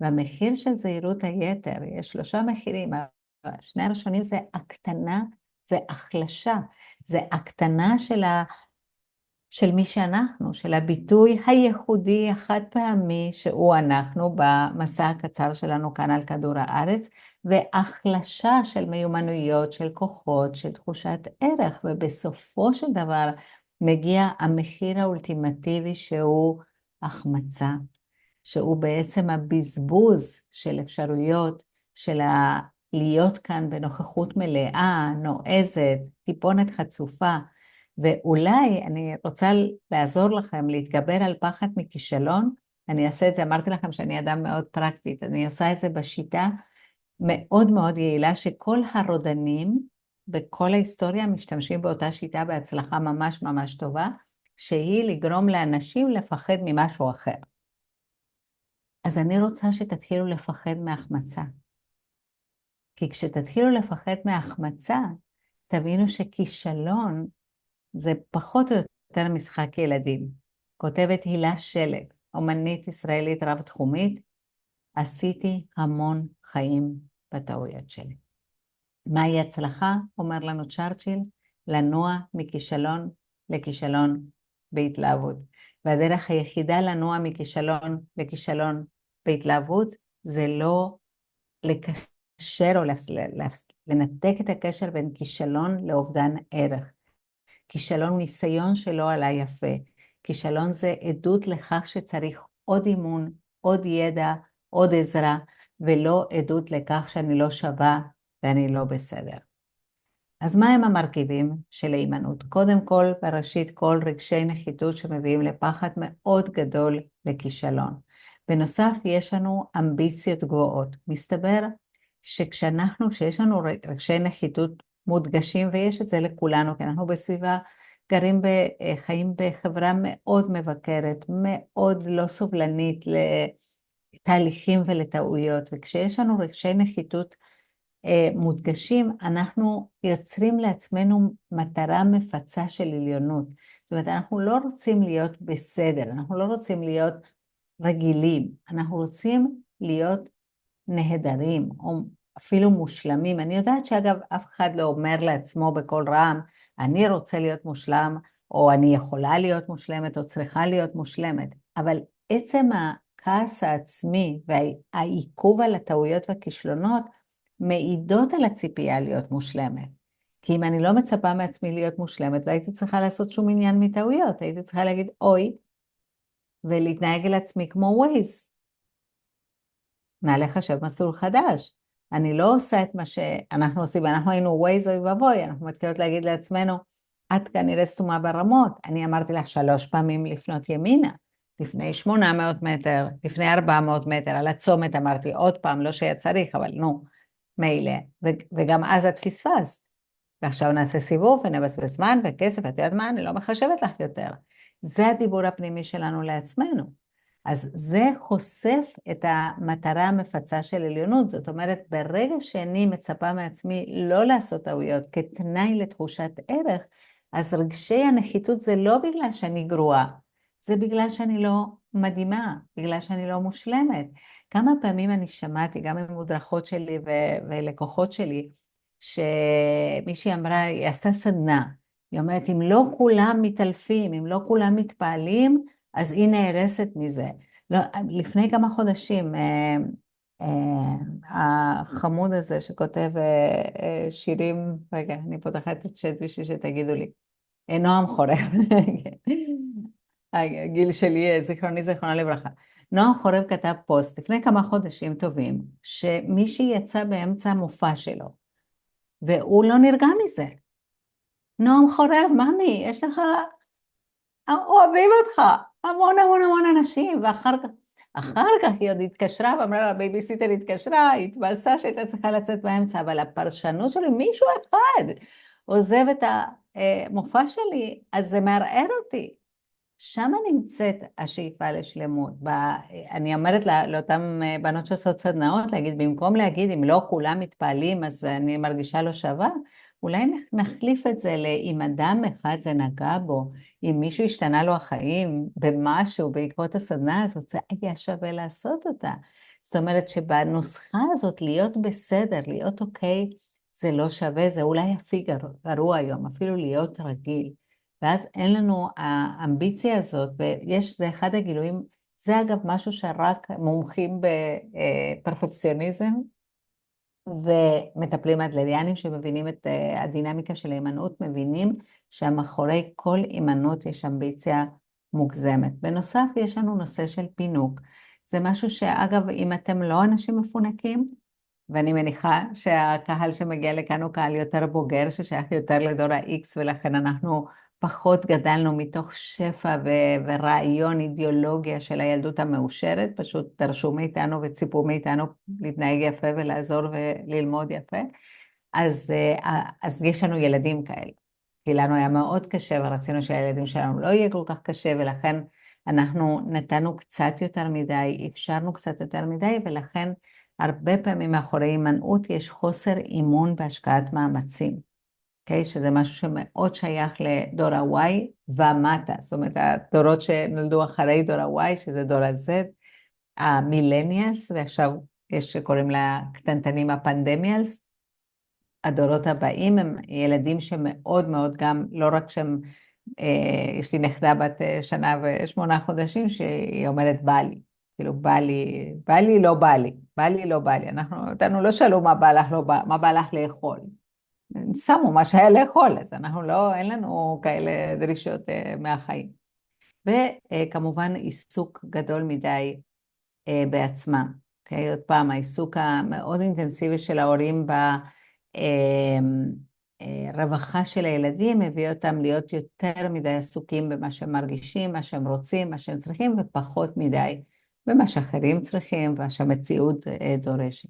Speaker 3: והמחיר של זהירות היתר, יש 3 מחירים, שני הראשונים זה הקטנה והחלשה. זה הקטנה של מי שאנחנו, של הביטוי הייחודי החד פעמי שהוא אנחנו במסע הקצר שלנו כאן על כדור הארץ, והחלשה של מיומנויות, של כוחות, של תחושת ערך, ובסופו של דבר מגיע המחיר האולטימטיבי שהוא החמצה, שהוא בעצם הבזבוז של אפשרויות של להיות כאן בנוכחות מלאה, נועזת, טיפונת חצופה, ואולי אני רוצה לעזור לכם להתגבר על פחד מכישלון. אני אעשה את זה, אמרתי לכם שאני אדם מאוד פרקטית, אני עושה את זה בשיטה מאוד יעילה, שכל הרודנים בכל ההיסטוריה משתמשים באותה שיטה בהצלחה ממש טובה, שהיא לגרום לאנשים לפחד ממשהו אחר. אז אני רוצה שתתחילו לפחד מהחמצה. כי כשתתחילו לפחד מהחמצה, תבינו שכישלון זה פחות או יותר משחק ילדים. כותבת הילה שלג, אומנית ישראלית רב-תחומית, עשיתי המון חיים בטעויות שלי. מהי הצלחה? אומר לנו צ'רצ'יל, לנוע מכישלון לכישלון בהתלהבות. והדרך היחידה לנוע מכישלון לכישלון בהתלהבות, זה לא לקשר או לנתק את הקשר בין כישלון לאובדן ערך. כישלון הוא ניסיון שלא עלה יפה. כישלון זה עדות לכך שצריך עוד אימון, עוד ידע, עוד עזרה, ולא עדות לכך שאני לא שווה ואני לא בסדר. אז מה הם המרכיבים של ההימנעות? קודם כל, בראשית כל רגשי נחיתות שמביאים לפחד מאוד גדול לכישלון. בנוסף, יש לנו אמביציות גבוהות. מסתבר שיש לנו רגשי נחיתות מודגשים, ויש את זה לכולנו, כי אנחנו בסביבה חיים בחברה מאוד מבקרת, מאוד לא סובלנית לתהליכים ולטעויות, וכשיש לנו רגשי נחיתות מודגשים, אנחנו יוצרים לעצמנו מטרה מפצה של עליונות. זאת אומרת, אנחנו לא רוצים להיות בסדר, אנחנו לא רוצים להיות רגילים, אנחנו רוצים להיות נהדרים, או אפילו מושלמים. אני יודעת שאגב, אף אחד לא אומר לעצמו בכל רם, אני רוצה להיות מושלם, או אני יכולה להיות מושלמת, או צריכה להיות מושלמת. אבל עצם הכעס העצמי והעיכוב על הטעויות והכישלונות, מעידות על הציפייה להיות מושלמת. כי אם אני לא מצפה מעצמי להיות מושלמת, לא הייתי צריכה לעשות שום עניין מטעויות, הייתי צריכה להגיד אוי, ולהתנהג על עצמי כמו ווייז. נעלה חשב מסלול חדש. אני לא עושה את מה שאנחנו עושים, אנחנו היינו ווייז אוי ואבוי, אנחנו מתחילות להגיד לעצמנו, את כנראה סתומה ברמות, אני אמרתי לך 3 פעמים לפנות ימינה, לפני 800 מטר, לפני 400 מטר, על הצומת אמרתי עוד פעם, לא שהיה צריך, אבל נו, מילא, וגם אז את פספסת, ועכשיו נעשה סיבוב ונבזבז זמן וכסף, את יודעת מה, אני לא מחשבת לך יותר. זה הדיבור הפנימי שלנו לעצמנו. אז זה חושף את המטרה המפצה של עליונות, זאת אומרת, ברגע שאני מצפה מעצמי לא לעשות טעויות כתנאי לתחושת ערך, אז רגשי הנחיתות זה לא בגלל שאני גרועה, זה בגלל שאני לא מדהימה, בגלל שאני לא מושלמת. כמה פעמים אני שמעתי, גם עם מודרכות שלי ולקוחות שלי, שמישהי אמרה, היא עשתה סדנה, היא אומרת, אם לא כולם מתעלפים, אם לא כולם מתפעלים, אז היא נהרסת מזה. לא, לפני כמה חודשים, החמוד הזה שכותב שירים, רגע, אני פותחת את צ'אט בשביל שתגידו לי, נועם חורב, הגיל שלי, זיכרונה לברכה. נועם חורב כתב פוסט לפני כמה חודשים טובים, שמישהי יצא באמצע המופע שלו, והוא לא נרגע מזה. נועם חורב, ממי, יש לך, אוהבים אותך, המון המון המון אנשים, ואחר כך היא עוד התקשרה, ואמרה לה, הבייביסיטר התקשרה, היא התבאסה שהייתה צריכה לצאת באמצע, אבל הפרשנות שלי, מישהו אחד עוזב את המופע שלי, אז זה מערער אותי. שם נמצאת השאיפה לשלמות. אני אומרת לאותן בנות שעושות סדנאות, להגיד, במקום להגיד, אם לא כולם מתפעלים, אז אני מרגישה לא שווה, אולי נחליף את זה אם אדם אחד זה נגע בו, אם מישהו השתנה לו החיים במשהו בעקבות הסדנה הזאת, זה היה שווה לעשות אותה. זאת אומרת שבנוסחה הזאת להיות בסדר, להיות אוקיי, זה לא שווה, זה אולי אפילו גרוע היום, אפילו להיות רגיל. ואז אין לנו האמביציה הזאת, זה אחד הגילויים, זה אגב משהו שרק מומחים בפרפקציוניזם, ומטפלים אדלריאנים שמבינים את הדינמיקה של ההימנעות, מבינים שמאחורי כל הימנעות יש אמביציה מוגזמת. בנוסף, יש לנו נושא של פינוק. זה משהו שאגב, אם אתם לא אנשים מפונקים, ואני מניחה שהקהל שמגיע לכאן הוא קהל יותר בוגר, ששייך יותר לדור ה-X, ולכן אנחנו פחות גדלנו מתוך שפע ורעיון אידיאולוגיה של הילדות המאושרת, פשוט דרשו מאיתנו וציפו מאיתנו להתנהג יפה ולעזור וללמוד יפה, אז יש לנו ילדים כאלה, כי לנו היה מאוד קשה ורצינו שהילדים שלנו לא יהיה כל כך קשה, ולכן אנחנו נתנו קצת יותר מדי, אפשרנו קצת יותר מדי, ולכן הרבה פעמים מאחורי הימנעות יש חוסר אימון בהשקעת מאמצים. Okay, שזה משהו שמאוד שייך לדור ה-Y ומטה, זאת אומרת, הדורות שנולדו אחרי דור ה-Y, שזה דור ה-Z, המילניאלס, ועכשיו יש שקוראים לה קטנטנים הפנדמיאלס, הדורות הבאים הם ילדים שמאוד מאוד גם, לא רק שהם, יש לי נכדה בת 1 ו8 חודשים, שהיא אומרת בא לי, כאילו בא לי, לא בא לי, בא לי, לא בא לי, אותנו לא שאלו מה בא לך, מה בא לך לאכול. שמו מה שהיה לאכול, אז אנחנו לא, אין לנו כאלה דרישות מהחיים. וכמובן עיסוק גדול מדי בעצמם. Okay? עוד פעם, העיסוק המאוד אינטנסיבי של ההורים ברווחה של הילדים, מביא אותם להיות יותר מדי עסוקים במה שהם מרגישים, מה שהם רוצים, מה שהם צריכים, ופחות מדי במה שאחרים צריכים, ומה שהמציאות דורשת.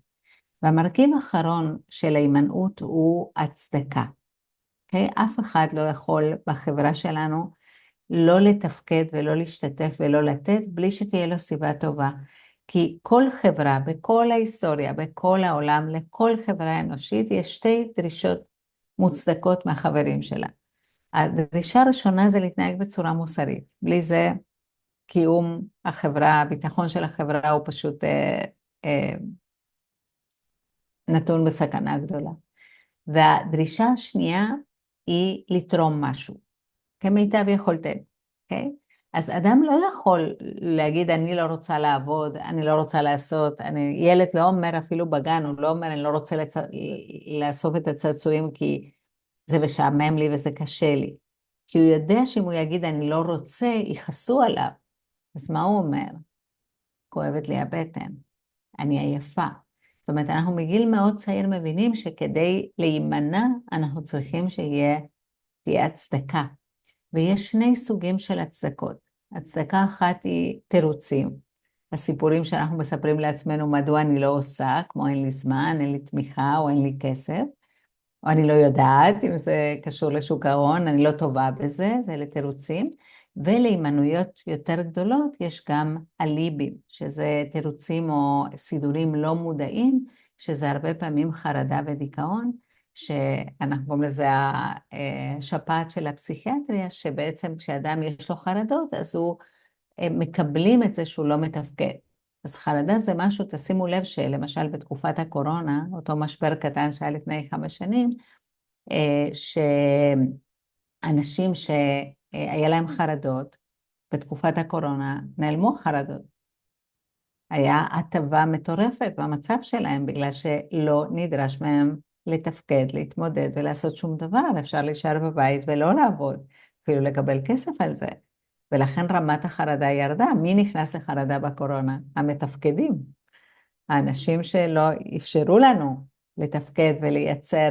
Speaker 3: והמרכיב האחרון של ההימנעות הוא הצדקה. Okay? אף אחד לא יכול בחברה שלנו לא לתפקד ולא להשתתף ולא לתת בלי שתהיה לו סיבה טובה. כי כל חברה, בכל ההיסטוריה, בכל העולם, לכל חברה אנושית, יש 2 דרישות מוצדקות מהחברים שלה. הדרישה הראשונה זה להתנהג בצורה מוסרית. בלי זה קיום החברה, הביטחון של החברה הוא פשוט נתון בסכנה גדולה. והדרישה השנייה היא לתרום משהו, כמיטב יכולתנו, אוקיי? אז אדם לא יכול להגיד, אני לא רוצה לעבוד, אני לא רוצה לעשות, ילד לא אומר אפילו בגן, הוא לא אומר, אני לא רוצה לאסוף את הצעצועים כי זה משעמם לי וזה קשה לי. כי הוא יודע שאם הוא יגיד, אני לא רוצה, יכעסו עליו. אז מה הוא אומר? כואבת לי הבטן. אני עייפה. זאת אומרת, אנחנו מגיל מאוד צעיר מבינים שכדי להימנע, אנחנו צריכים תהיה הצדקה. ויש שני סוגים של הצדקות. הצדקה אחת היא תירוצים. הסיפורים שאנחנו מספרים לעצמנו מדוע אני לא עושה, כמו אין לי זמן, אין לי תמיכה או אין לי כסף, או אני לא יודעת אם זה קשור לשוק ההון, אני לא טובה בזה, זה לתירוצים. ולהימנעויות יותר גדולות יש גם אליבים, שזה תירוצים או סידורים לא מודעים, שזה הרבה פעמים חרדה ודיכאון, שאנחנו קוראים לזה השפעת של הפסיכיאטריה, שבעצם כשאדם יש לו חרדות, אז הוא מקבלים את זה שהוא לא מתפקד. אז חרדה זה משהו, תשימו לב שלמשל בתקופת הקורונה, אותו משבר קטן שהיה לפני 5 שנים, שאנשים שהיה להם חרדות בתקופת הקורונה, נעלמו חרדות. היה הטבה מטורפת במצב שלהם, בגלל שלא נדרש מהם לתפקד, להתמודד ולעשות שום דבר. אפשר להישאר בבית ולא לעבוד, אפילו לקבל כסף על זה. ולכן רמת החרדה ירדה. מי נכנס לחרדה בקורונה? המתפקדים. האנשים שלא אפשרו לנו לתפקד ולייצר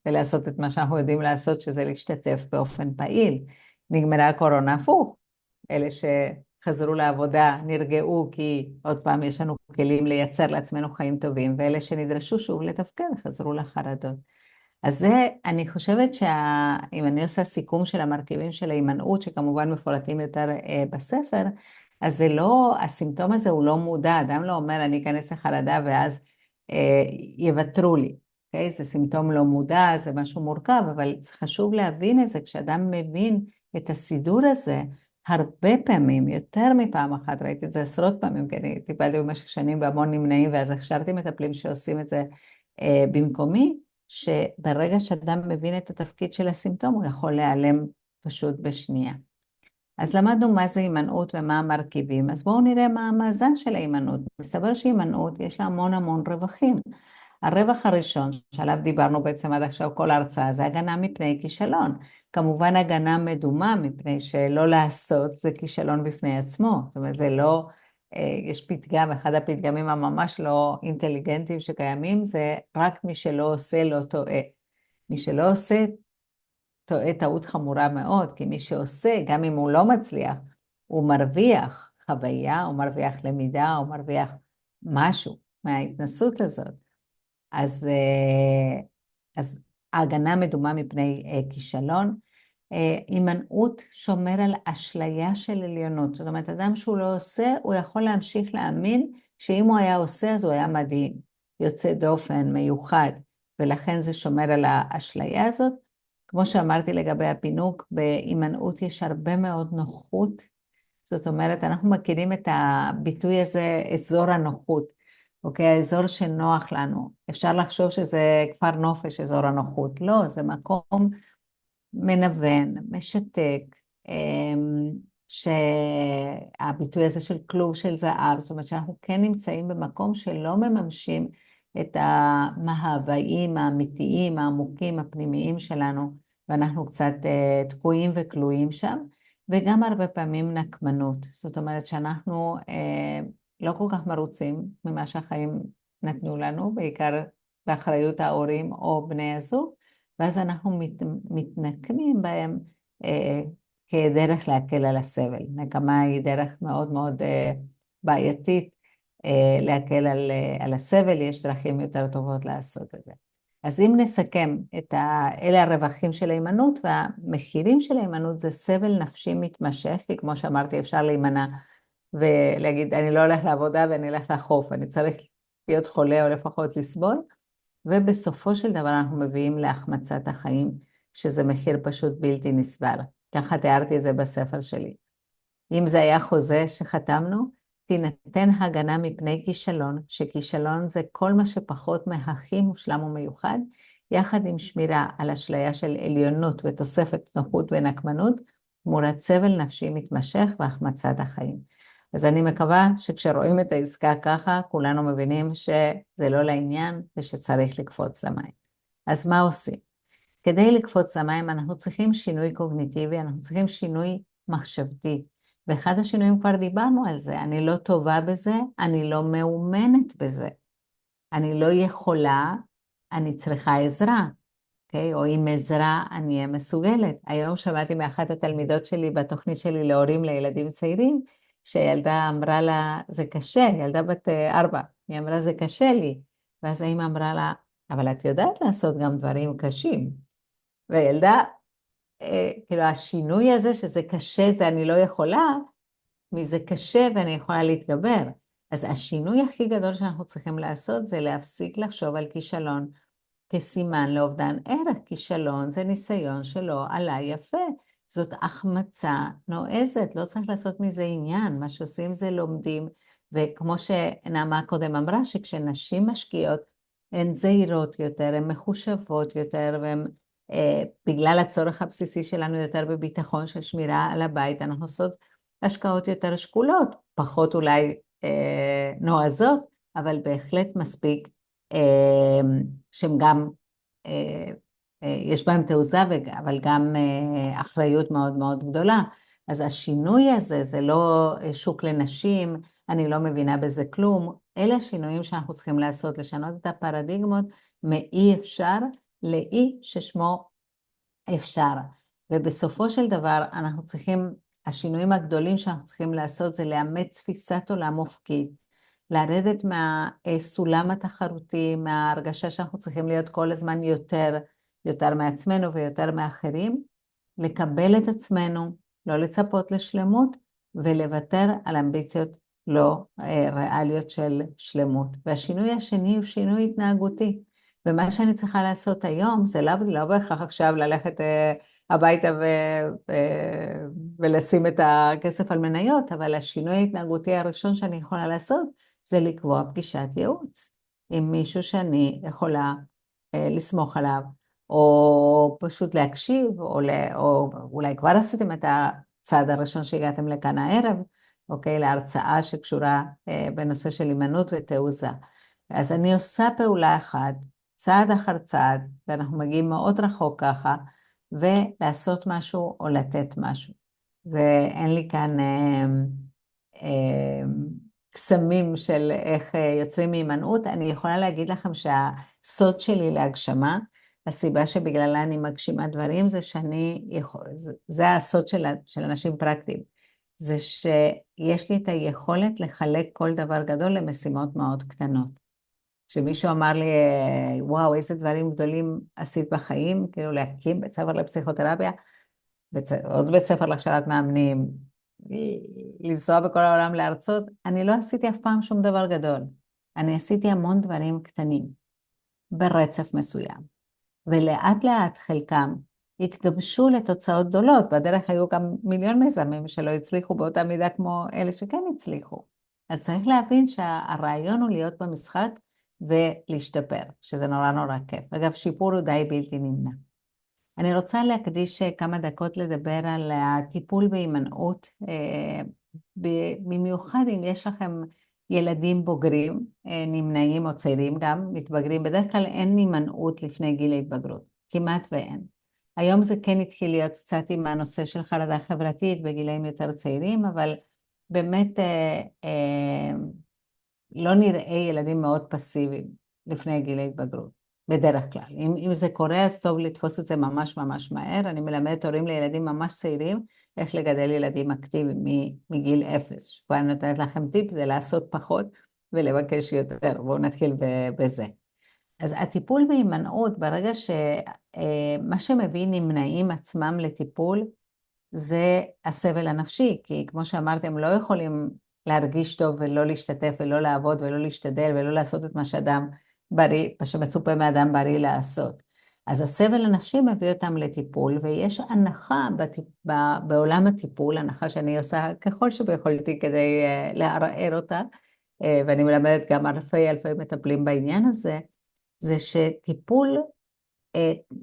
Speaker 3: ולעשות את מה שאנחנו יודעים לעשות, שזה להשתתף באופן פעיל. נגמרה הקורונה הפוך. אלה שחזרו לעבודה נרגעו כי עוד פעם יש לנו כלים לייצר לעצמנו חיים טובים, ואלה שנדרשו שוב לתפקד חזרו לחרדות. אז זה, אני חושבת אם אני עושה סיכום של המרכיבים של ההימנעות, שכמובן מפורטים יותר בספר, אז זה לא, הסימפטום הזה הוא לא מודע, אדם לא אומר אני אכנס לחרדה ואז יוותרו לי, אוקיי? זה סימפטום לא מודע, זה משהו מורכב, אבל חשוב להבין את זה, כשאדם מבין את הסידור הזה, הרבה פעמים, יותר מפעם אחת, ראיתי את זה עשרות פעמים, כי אני טיפלתי במשך שנים בהמון נמנעים, ואז הכשרתי מטפלים שעושים את זה במקומי, שברגע שאדם מבין את התפקיד של הסימפטום, הוא יכול להיעלם פשוט בשנייה. אז למדנו מה זה הימנעות ומה המרכיבים, אז בואו נראה מה המאזן של ההימנעות. מסתבר שהימנעות יש לה המון המון רווחים. הרווח הראשון שעליו דיברנו בעצם עד עכשיו כל ההרצאה, זה הגנה מפני כישלון. כמובן הגנה מדומה מפני שלא לעשות זה כישלון בפני עצמו. זאת אומרת, זה לא, יש פתגם, אחד הפתגמים הממש לא אינטליגנטיים שקיימים, זה רק מי שלא עושה לא טועה. מי שלא עושה טועה טעות חמורה מאוד, כי מי שעושה, גם אם הוא לא מצליח, הוא מרוויח חוויה, הוא מרוויח למידה, הוא מרוויח משהו מההתנסות הזאת. אז ההגנה מדומה מפני כישלון. הימנעות שומר על אשליה של עליונות. זאת אומרת, אדם שהוא לא עושה, הוא יכול להמשיך להאמין שאם הוא היה עושה, אז הוא היה מדהים, יוצא דופן, מיוחד, ולכן זה שומר על האשליה הזאת. כמו שאמרתי לגבי הפינוק, בהימנעות יש הרבה מאוד נוחות. זאת אומרת, אנחנו מכירים את הביטוי הזה, אזור הנוחות. אוקיי, האזור שנוח לנו. אפשר לחשוב שזה כפר נופש, אזור הנוחות. לא, זה מקום מנוון, משתק, שהביטוי הזה של כלוב של זהב, זאת אומרת שאנחנו כן נמצאים במקום שלא מממשים את המהוויים האמיתיים, העמוקים, הפנימיים שלנו, ואנחנו קצת תקועים וכלואים שם, וגם הרבה פעמים נקמנות. זאת אומרת שאנחנו לא כל כך מרוצים ממה שהחיים נתנו לנו, בעיקר באחריות ההורים או בני הזוג, ואז אנחנו מתנקמים בהם כדרך להקל על הסבל. נקמה היא דרך מאוד מאוד בעייתית להקל על הסבל, יש דרכים יותר טובות לעשות את זה. אז אם נסכם אלה הרווחים של ההימנעות, והמחירים של ההימנעות זה סבל נפשי מתמשך, כי כמו שאמרתי אפשר להימנע ולהגיד אני לא הולך לעבודה ואני הולך לחוף, אני צריך להיות חולה או לפחות לסבול, ובסופו של דבר אנחנו מביאים להחמצת החיים, שזה מחיר פשוט בלתי נסבל. ככה תיארתי את זה בספר שלי. אם זה היה חוזה שחתמנו, תינתן הגנה מפני כישלון, שכישלון זה כל מה שפחות מהכי מושלם ומיוחד, יחד עם שמירה על אשליה של עליונות ותוספת נוחות ונקמנות, תמורת סבל נפשי מתמשך והחמצת החיים. אז אני מקווה שכשרואים את העסקה ככה, כולנו מבינים שזה לא לעניין ושצריך לקפוץ למים. אז מה עושים? כדי לקפוץ למים אנחנו צריכים שינוי קוגניטיבי, אנחנו צריכים שינוי מחשבתי. ואחד השינויים כבר דיברנו על זה, אני לא טובה בזה, אני לא מאומנת בזה. אני לא יכולה, אני צריכה עזרה, אוקיי? או עם עזרה אני אהיה מסוגלת. היום שמעתי מאחת התלמידות שלי בתוכנית שלי להורים לילדים צעירים, שילדה אמרה לה, זה קשה, ילדה בת 4, היא אמרה, זה קשה לי. ואז האמא אמרה לה, אבל את יודעת לעשות גם דברים קשים. וילדה, כאילו השינוי הזה שזה קשה, זה אני לא יכולה, מזה קשה ואני יכולה להתגבר. אז השינוי הכי גדול שאנחנו צריכים לעשות זה להפסיק לחשוב על כישלון כסימן לאובדן ערך. כישלון זה ניסיון שלא עלה יפה. זאת החמצה נועזת, לא צריך לעשות מזה עניין. מה שעושים זה לומדים, וכמו שנעמה קודם אמרה, שכשנשים משקיעות, הן זהירות יותר, הן מחושבות יותר, והן בגלל הצורך הבסיסי שלנו יותר בביטחון של שמירה על הבית, אנחנו עושות השקעות יותר שקולות, פחות אולי נועזות, אבל בהחלט מספיק שהם גם, יש בהם תעוזה, אבל גם אחריות מאוד מאוד גדולה. אז השינוי הזה, זה לא שוק לנשים, אני לא מבינה בזה כלום, אלה השינויים שאנחנו צריכים לעשות, לשנות את הפרדיגמות מאי אפשר לאי ששמו אפשר. ובסופו של דבר אנחנו צריכים, השינויים הגדולים שאנחנו צריכים לעשות זה לאמץ תפיסת עולם אופקית, לרדת מהסולם התחרותי, מההרגשה שאנחנו צריכים להיות כל הזמן יותר מעצמנו ויותר מאחרים, לקבל את עצמנו, לא לצפות לשלמות, ולוותר על אמביציות לא ריאליות של שלמות. והשינוי השני הוא שינוי התנהגותי. ומה שאני צריכה לעשות היום, זה לא בהכרח עכשיו ללכת הביתה ולשים את הכסף על מניות, אבל השינוי ההתנהגותי הראשון שאני יכולה לעשות, זה לקבוע פגישת ייעוץ עם מישהו שאני יכולה לסמוך עליו, או פשוט להקשיב, או אולי כבר עשיתם את הצעד הראשון שהגעתם לכאן הערב, אוקיי, להרצאה שקשורה בנושא של הימנעות ותעוזה. אז אני עושה פעולה אחת, צעד אחר צעד, ואנחנו מגיעים מאוד רחוק ככה, ולעשות משהו או לתת משהו. אין לי כאן קסמים של איך יוצרים מהימנעות. אני יכולה להגיד לכם שהסוד שלי להגשמה, הסיבה שבגללה אני מגשימה דברים, זה הסוד של אנשים פרקטיים. זה שיש לי את היכולת לחלק כל דבר גדול למשימות מאוד קטנות. שמישהו אמר לי, וואו, איזה דברים גדולים עשית בחיים, כאילו להקים בית ספר לפסיכותרפיה, עוד בית ספר להכשרת מאמנים, לנסוע בכל העולם לארצות, אני לא עשיתי אף פעם שום דבר גדול. אני עשיתי המון דברים קטנים, ברצף מסוים. ולאט לאט חלקם התגבשו לתוצאות גדולות, בדרך היו גם מיליון מיזמים שלא הצליחו באותה מידה כמו אלה שכן הצליחו. אז צריך להבין שהרעיון הוא להיות במשחק ולהשתפר, שזה נורא נורא כיף. אגב, שיפור הוא די בלתי נמנע. אני רוצה להקדיש כמה דקות לדבר על הטיפול בהימנעות, במיוחד אם יש לכם ילדים בוגרים, נמנעים או צעירים גם, מתבגרים, בדרך כלל אין הימנעות לפני גיל ההתבגרות, כמעט ואין. היום זה כן התחיל להיות קצת עם הנושא של חרדה חברתית בגילאים יותר צעירים, אבל באמת לא נראה ילדים מאוד פסיביים לפני גיל ההתבגרות, בדרך כלל. אם זה קורה, אז טוב לתפוס את זה ממש ממש מהר. אני מלמדת הורים לילדים ממש צעירים, איך לגדל ילדים אקטיביים מגיל 0. כבר אני נותנת לכם טיפ, זה לעשות פחות ולבקש יותר. בואו נתחיל בזה. אז הטיפול בהימנעות, ברגע שמה שמביא נמנעים עצמם לטיפול, זה הסבל הנפשי, כי כמו שאמרתם, הם לא יכולים להרגיש טוב ולא להשתתף ולא לעבוד ולא להשתדל ולא לעשות את מה שאדם בריא, מה שמצופה מאדם בריא לעשות. אז הסבל הנפשי מביא אותם לטיפול, ויש הנחה בעולם הטיפול, הנחה שאני עושה ככל שביכולתי כדי לערער אותה, ואני מלמדת גם אלפי מטפלים בעניין הזה, זה שטיפול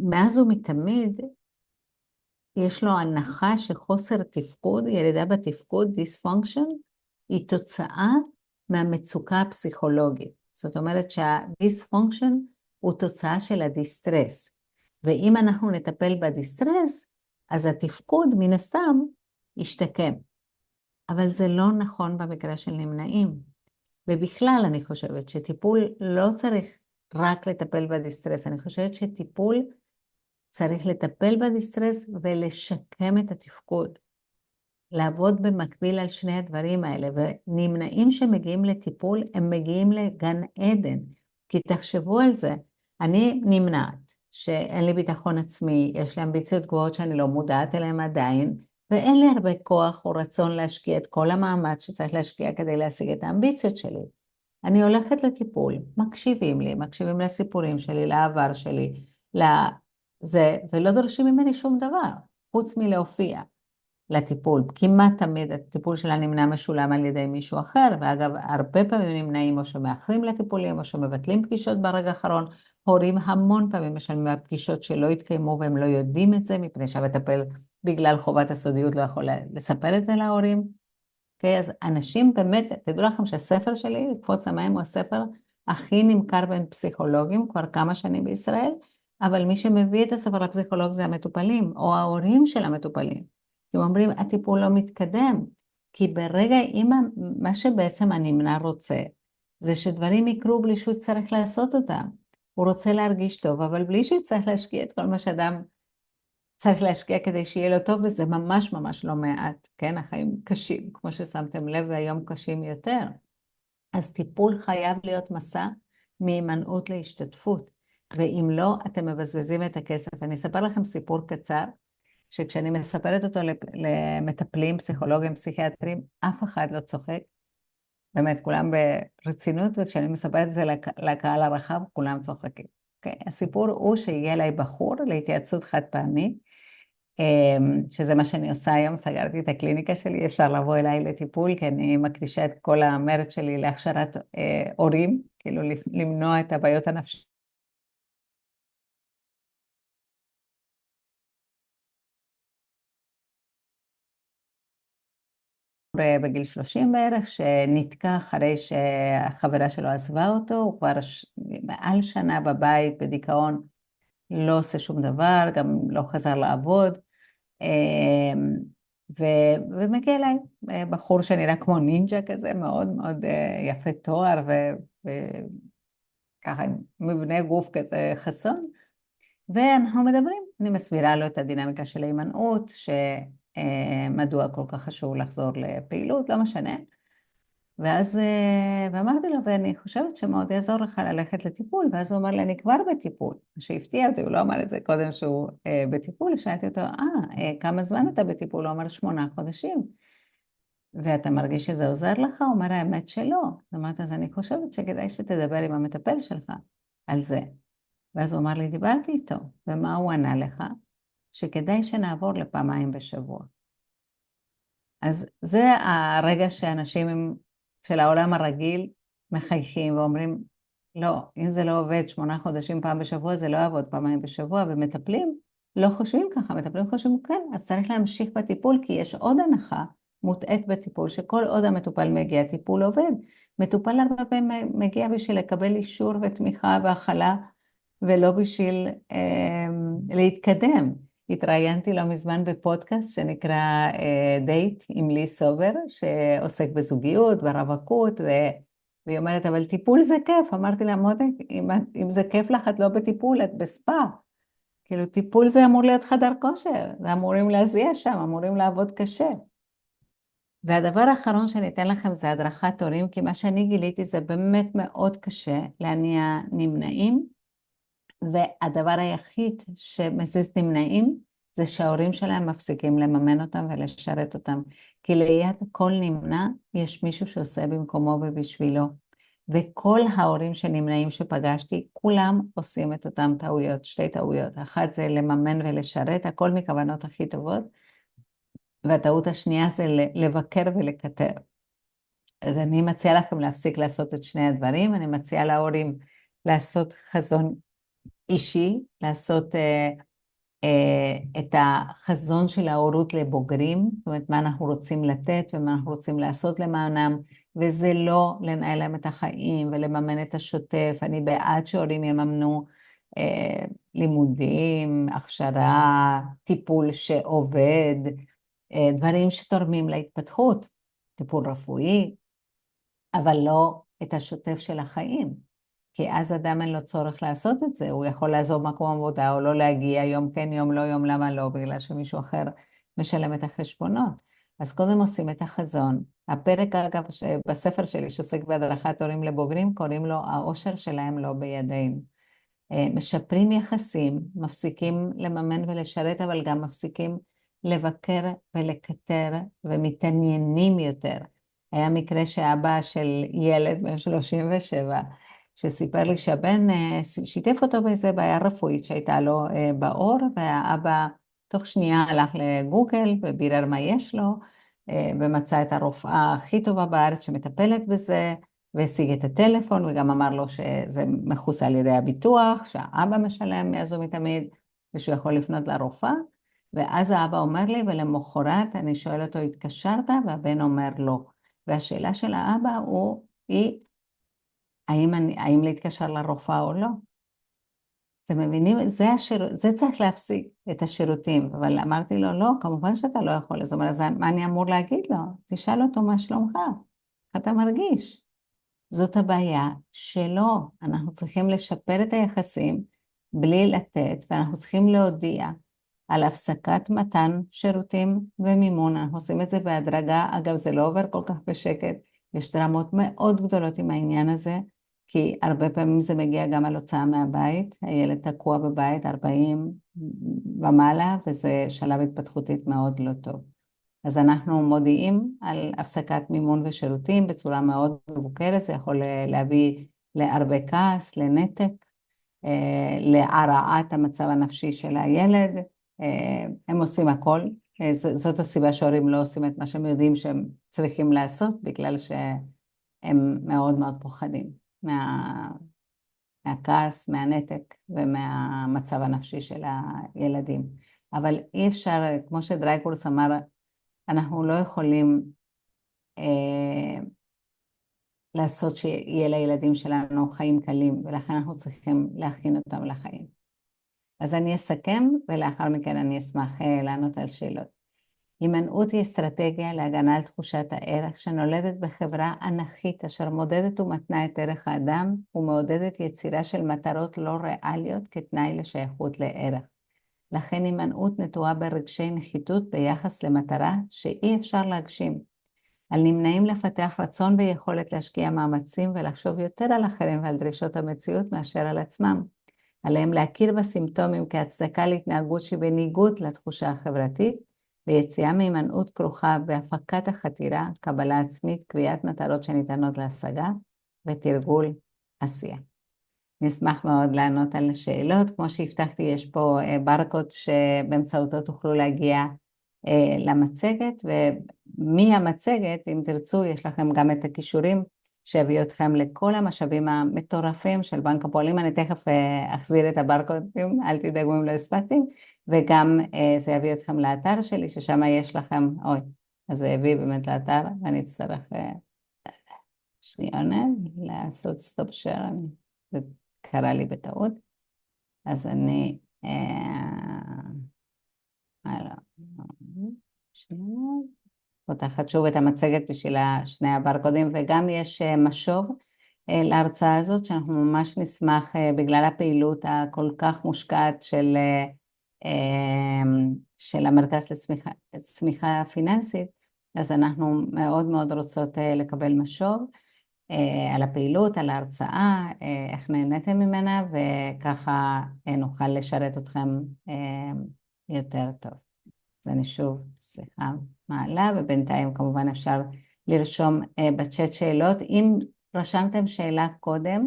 Speaker 3: מאז ומתמיד, יש לו הנחה שחוסר תפקוד, ירידה בתפקוד, דיספונקשן, היא תוצאה מהמצוקה הפסיכולוגית. זאת אומרת שהדיספונקשן הוא תוצאה של הדיסטרס. ואם אנחנו נטפל בדיסטרס, אז התפקוד מן הסתם ישתקם. אבל זה לא נכון במקרה של נמנעים. ובכלל אני חושבת שטיפול לא צריך רק לטפל בדיסטרס, אני חושבת שטיפול צריך לטפל בדיסטרס ולשקם את התפקוד. לעבוד במקביל על שני הדברים האלה, ונמנעים שמגיעים לטיפול, הם מגיעים לגן עדן. כי תחשבו על זה, אני נמנעת, שאין לי ביטחון עצמי, יש לי אמביציות גבוהות שאני לא מודעת אליהן עדיין, ואין לי הרבה כוח או רצון להשקיע את כל המאמץ שצריך להשקיע כדי להשיג את האמביציות שלי. אני הולכת לטיפול, מקשיבים לי, מקשיבים לסיפורים שלי, לעבר שלי, לזה, ולא דורשים ממני שום דבר, חוץ מלהופיע לטיפול. כמעט תמיד הטיפול שלה נמנע משולם על ידי מישהו אחר, ואגב, הרבה פעמים נמנעים או שמאחרים לטיפולים, או שמבטלים פגישות ברגע האחרון. הורים המון פעמים משלמים הפגישות שלא התקיימו, והם לא יודעים את זה, מפני שהמטפל בגלל חובת הסודיות לא יכול לספר את זה להורים. Okay, אז אנשים באמת, תדעו לכם שהספר שלי, לקפוץ המים, הוא הספר הכי נמכר בין פסיכולוגים, כבר כמה שנים בישראל, אבל מי שמביא את הספר לפסיכולוג זה המטופלים, או ההורים של המטופלים. כי הם אומרים, הטיפול לא מתקדם, כי ברגע, מה שבעצם הנמנע רוצה, זה שדברים יקרו בלי שהוא צריך לעשות אותם. הוא רוצה להרגיש טוב, אבל בלי שהוא צריך להשקיע את כל מה שאדם צריך להשקיע כדי שיהיה לו טוב, וזה ממש ממש לא מעט, כן? החיים קשים, כמו ששמתם לב, והיום קשים יותר. אז טיפול חייב להיות מסע מהימנעות להשתתפות, ואם לא, אתם מבזבזים את הכסף. אני אספר לכם סיפור קצר, שכשאני מספרת אותו למטפלים, פסיכולוגים, פסיכיאטרים, אף אחד לא צוחק, באמת, כולם ברצינות, וכשאני מספרת את זה לקהל הרחב, כולם צוחקים. Okay? הסיפור הוא שהגיע אליי בחור להתייעצות חד פעמית, שזה מה שאני עושה היום, סגרתי את הקליניקה שלי, אפשר לבוא אליי לטיפול, כי אני מקדישה את כל המרץ שלי להכשרת הורים, כאילו למנוע את הבעיות הנפשיות. בגיל 30 בערך, שנתקע אחרי שהחברה שלו עזבה אותו, הוא כבר מעל שנה בבית בדיכאון, לא עושה שום דבר, גם לא חזר לעבוד, ומגיע אליי בחור שנראה כמו נינג'ה כזה, מאוד מאוד יפה תואר, וככה מבנה גוף כזה חסון, ואנחנו מדברים, אני מסבירה לו את הדינמיקה של ההימנעות, מדוע כל כך חשוב לחזור לפעילות, לא משנה. ואז, ואמרתי לו, ואני חושבת שמאוד יעזור לך ללכת לטיפול, ואז הוא אמר לי, אני כבר בטיפול. שהפתיע אותי, הוא לא אמר את זה קודם שהוא בטיפול, שאלתי אותו, כמה זמן אתה בטיפול? הוא אמר 8 חודשים. ואתה מרגיש שזה עוזר לך? הוא אומר, האמת שלא. זאת אומרת, אז אני חושבת שכדאי שתדבר עם המטפל שלך על זה. ואז הוא אמר לי, דיברתי איתו, ומה הוא ענה לך? שכדאי שנעבור לפעמיים בשבוע. אז זה הרגע שאנשים של העולם הרגיל מחייכים ואומרים, לא, אם זה לא עובד 8 חודשים פעם בשבוע, זה לא יעבוד פעמיים בשבוע, ומטפלים לא חושבים ככה, מטפלים חושבים, כן, אז צריך להמשיך בטיפול, כי יש עוד הנחה מוטעת בטיפול, שכל עוד המטופל מגיע, טיפול עובד. מטופל הרבה פעמים מגיע בשביל לקבל אישור ותמיכה והכלה, ולא בשביל להתקדם. התראיינתי לא מזמן בפודקאסט שנקרא דייט עם לי סובר, שעוסק בזוגיות, ברווקות, והיא אומרת, אבל טיפול זה כיף. אמרתי לה, מותק, אם זה כיף לך, את לא בטיפול, את בספה. כאילו, טיפול זה אמור להיות חדר כושר, זה אמורים להזיע שם, אמורים לעבוד קשה. והדבר האחרון שאני אתן לכם זה הדרכת הורים, כי מה שאני גיליתי זה באמת מאוד קשה להניע נמנעים, והדבר היחיד שמזיז נמנעים, זה שההורים שלהם מפסיקים לממן אותם ולשרת אותם. כי ליד כל נמנע, יש מישהו שעושה במקומו ובשבילו. וכל ההורים שנמנעים שפגשתי, כולם עושים את אותם טעויות, 2 טעויות. אחת זה לממן ולשרת, הכל מכוונות הכי טובות. והטעות השנייה זה לבקר ולקטר. אז אני מציעה לכם להפסיק לעשות את שני הדברים. אני מציעה להורים לעשות חזון אישי, לעשות את החזון של ההורות לבוגרים, זאת אומרת, מה אנחנו רוצים לתת ומה אנחנו רוצים לעשות למענם, וזה לא לנהל להם את החיים ולממן את השוטף. אני בעד שהורים יממנו לימודים, הכשרה, טיפול שעובד, דברים שתורמים להתפתחות. טיפול רפואי, אבל לא את השוטף של החיים. כי אז אדם אין לו צורך לעשות את זה, הוא יכול לעזוב מקום עבודה או לא להגיע, יום כן, יום לא, יום למה לא, בגלל שמישהו אחר משלם את החשבונות. אז קודם עושים את החזון. הפרק, אגב, בספר שלי שעוסק בהדרכת הורים לבוגרים, קוראים לו "העושר שלהם לא בידינו". משפרים יחסים, מפסיקים לממן ולשרת, אבל גם מפסיקים לבקר ולקטר ומתעניינים יותר. היה מקרה שאבא של ילד בן 37, שסיפר לי שהבן שיתף אותו באיזה בעיה רפואית שהייתה לו בעור, והאבא תוך שנייה הלך לגוגל ובירר מה יש לו, ומצא את הרופאה הכי טובה בארץ שמטפלת בזה, והשיג את הטלפון, וגם אמר לו שזה מכוסה על ידי הביטוח, שהאבא משלם מאז ומתמיד, ושהוא יכול לפנות לרופאה, ואז האבא אומר לי, ולמחרת אני שואל אותו, התקשרת? והבן אומר לא. והשאלה של האבא היא, האם להתקשר לרופאה או לא? אתם מבינים? זה צריך להפסיק את השירותים, אבל אמרתי לו, לא, כמובן שאתה לא יכול, זאת אומרת, מה אני אמור להגיד לו? תשאל אותו מה שלומך, איך אתה מרגיש? זאת הבעיה שלו, אנחנו צריכים לשפר את היחסים בלי לתת, ואנחנו צריכים להודיע על הפסקת מתן שירותים ומימון, אנחנו עושים את זה בהדרגה, אגב זה לא עובר כל כך בשקט, יש דרמות מאוד גדולות עם העניין הזה, כי הרבה פעמים זה מגיע גם על הוצאה מהבית, הילד תקוע בבית 40 ומעלה, וזה שלב התפתחותית מאוד לא טוב. אז אנחנו מודיעים על הפסקת מימון ושירותים בצורה מאוד מבוקרת, זה יכול להביא להרבה כעס, לנתק, להרעת המצב הנפשי של הילד, הם עושים הכל, זאת הסיבה שההורים לא עושים את מה שהם יודעים שהם צריכים לעשות, בגלל שהם מאוד מאוד פוחדים מהכעס, מהנתק ומהמצב הנפשי של הילדים. אבל אי אפשר, כמו שדרייקורס אמר, אנחנו לא יכולים לעשות שיהיה לילדים שלנו חיים קלים, ולכן אנחנו צריכים להכין אותם לחיים. אז אני אסכם, ולאחר מכן אני אשמח לענות על שאלות. הימנעות היא אסטרטגיה להגנה על תחושת הערך שנולדת בחברה אנכית, אשר מודדת ומתנה את ערך האדם, ומעודדת יצירה של מטרות לא ריאליות כתנאי לשייכות לערך. לכן הימנעות נטועה ברגשי נחיתות ביחס למטרה שאי אפשר להגשים. על נמנעים לפתח רצון ויכולת להשקיע מאמצים ולחשוב יותר על אחרים ועל דרישות המציאות מאשר על עצמם. עליהם להכיר בסימפטומים כהצדקה להתנהגות שבניגוד לתחושה החברתית, ויציאה מהימנעות כרוכה בהפקת החתירה, קבלה עצמית, קביעת מטרות שניתנות להשגה ותרגול עשייה. נשמח מאוד לענות על השאלות. כמו שהבטחתי, יש פה ברקוד שבאמצעותו תוכלו להגיע למצגת, ומהמצגת, אם תרצו, יש לכם גם את הכישורים שיביא אתכם לכל המשאבים המטורפים של בנק הפועלים. אני תכף אחזיר את הברקודים, אל תדאגו אם לא הספקתם, וגם זה יביא אתכם לאתר שלי, ששם יש לכם, אז זה יביא באמת לאתר, ואני אצטרך שניונת לעשות סטופ שייר, זה קרה לי בטעות, אז אני, שניונת, פותחת שוב את המצגת בשביל שני הברקודים, וגם יש משוב להרצאה הזאת, שאנחנו ממש נשמח בגלל הפעילות הכל כך מושקעת של המרכז לצמיחה פיננסית, אז אנחנו מאוד מאוד רוצות לקבל משוב על הפעילות, על ההרצאה, איך נהניתם ממנה, וככה נוכל לשרת אתכם יותר טוב. אז אני שוב מעלה, ובינתיים כמובן אפשר לרשום בצ'אט שאלות. אם רשמתם שאלה קודם,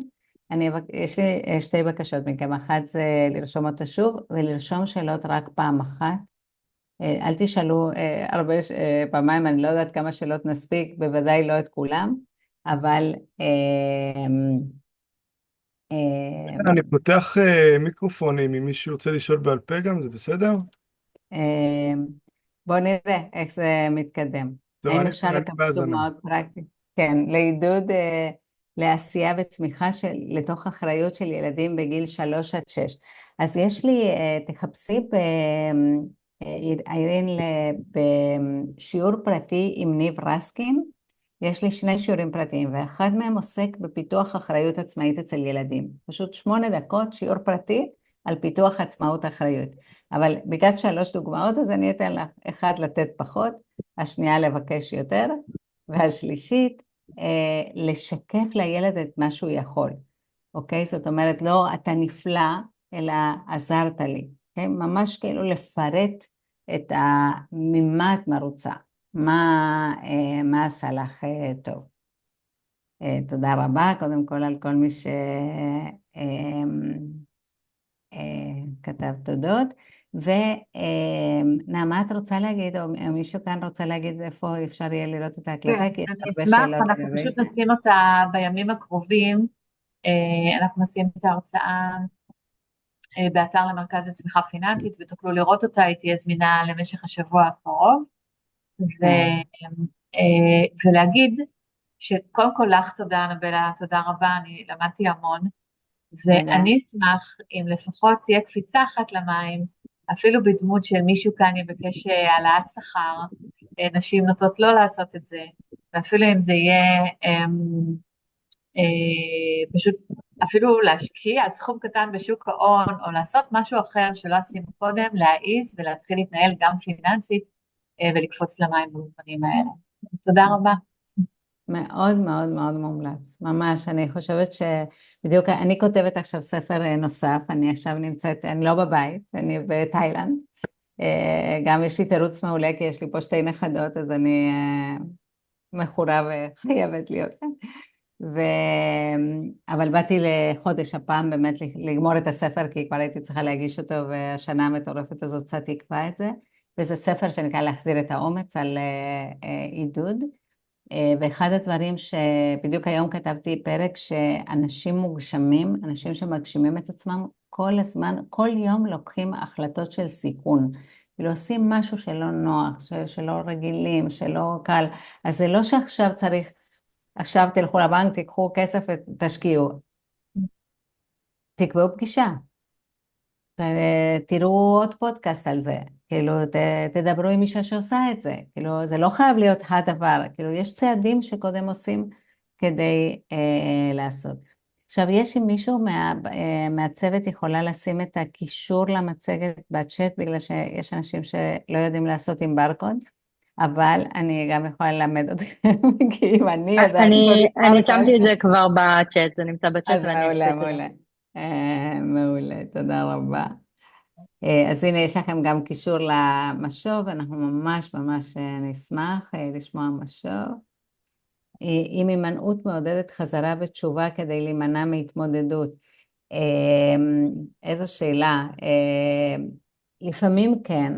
Speaker 3: יש לי שתי בקשות מכם, אחת זה לרשום אותה שוב, ולרשום שאלות רק פעם אחת. אל תשאלו הרבה פעמיים, אני לא יודעת כמה שאלות נספיק, בוודאי לא את כולם, אבל
Speaker 4: אני פותח מיקרופונים, אם מישהו רוצה לשאול בעל פה גם, זה בסדר?
Speaker 3: בואו נראה איך זה מתקדם. האם אפשר לקבל דוגמאות פרקטיות? כן, לעידוד לעשייה וצמיחה לתוך אחריות של ילדים בגיל 3 עד 6. אז יש לי, תחפשי אירין בשיעור פרטי עם ניב רסקין, יש לי 2 שיעורים פרטיים, ואחד מהם עוסק בפיתוח אחריות עצמאית אצל ילדים. פשוט 8 דקות שיעור פרטי על פיתוח עצמאות אחריות. אבל בגלל 3 דוגמאות, אז אני אתן לך, אחד לתת פחות, השנייה לבקש יותר, והשלישית, לשקף לילד את מה שהוא יכול. אוקיי? זאת אומרת, לא אתה נפלא, אלא עזרת לי. אוקיי? ממש כאילו לפרט את ממה את מרוצה. מה עשה לך טוב. תודה רבה, קודם כל על כל מי שכתב תודות. ונעמה, את רוצה להגיד, או מישהו כאן רוצה להגיד איפה אפשר יהיה לראות את ההקלטה?
Speaker 1: כן,
Speaker 3: כי יש
Speaker 1: אני
Speaker 3: הרבה
Speaker 1: אשמח,
Speaker 3: שאלות
Speaker 1: אנחנו
Speaker 3: לגבי
Speaker 1: פשוט
Speaker 3: זה.
Speaker 1: נשים אותה בימים הקרובים, אנחנו נשים את ההרצאה באתר למרכז לצמיחה פיננסית, ותוכלו לראות אותה, היא תהיה זמינה למשך השבוע הקרוב, ולהגיד שקודם כל לך תודה, אנבלה, תודה רבה, אני למדתי המון, ואני אשמח אם לפחות תהיה קפיצה אחת למים, אפילו בדמות של מישהו כאן יבקש העלאת שכר, נשים נוטות לא לעשות את זה, ואפילו אם זה יהיה פשוט אפילו להשקיע סכום קטן בשוק ההון, או לעשות משהו אחר שלא עשינו קודם, להעיז ולהתחיל להתנהל גם פיננסית, ולקפוץ למים במובנים האלה. תודה רבה.
Speaker 3: מאוד מאוד מאוד מומלץ, ממש. אני חושבת שבדיוק אני כותבת עכשיו ספר נוסף, אני עכשיו נמצאת, אני לא בבית, אני בתאילנד, גם יש לי תירוץ מעולה כי יש לי פה 2 נכדות, אז אני מכורה וחייבת להיות כאן. אבל באתי לחודש הפעם באמת לגמור את הספר, כי כבר הייתי צריכה להגיש אותו, והשנה המטורפת הזאת קצת תקבע את זה, וזה ספר שנקרא להחזיר את האומץ על עידוד, ואחד הדברים שבדיוק היום כתבתי פרק, שאנשים מוגשמים, אנשים שמגשימים את עצמם כל הזמן, כל יום לוקחים החלטות של סיכון, כאילו עושים משהו שלא נוח, שלא רגילים, שלא קל, אז זה לא שעכשיו צריך, עכשיו תלכו לבנק, תיקחו כסף ותשקיעו, תקבעו פגישה, תראו עוד פודקאסט על זה, כאילו תדברו עם מישהו שעושה את זה, כאילו זה לא חייב להיות הדבר, כאילו יש צעדים שקודם עושים כדי לעשות. עכשיו יש אם מישהו מהצוות יכולה לשים את הקישור למצגת בצ'אט, בגלל שיש אנשים שלא יודעים לעשות עם ברקוד, אבל אני גם יכולה ללמד אתכם, כי אם אני יודעת...
Speaker 5: אני שמתי את זה כבר בצ'אט, זה נמצא בצ'אט
Speaker 3: אז
Speaker 5: ואני
Speaker 3: מעולה,
Speaker 5: אקפיץ את
Speaker 3: מעולה. מעולה, תודה רבה. אז הנה יש לכם גם קישור למשוב, אנחנו ממש ממש נשמח לשמוע משוב. עם הימנעות מעודדת חזרה בתשובה כדי להימנע מהתמודדות. איזו שאלה, לפעמים כן,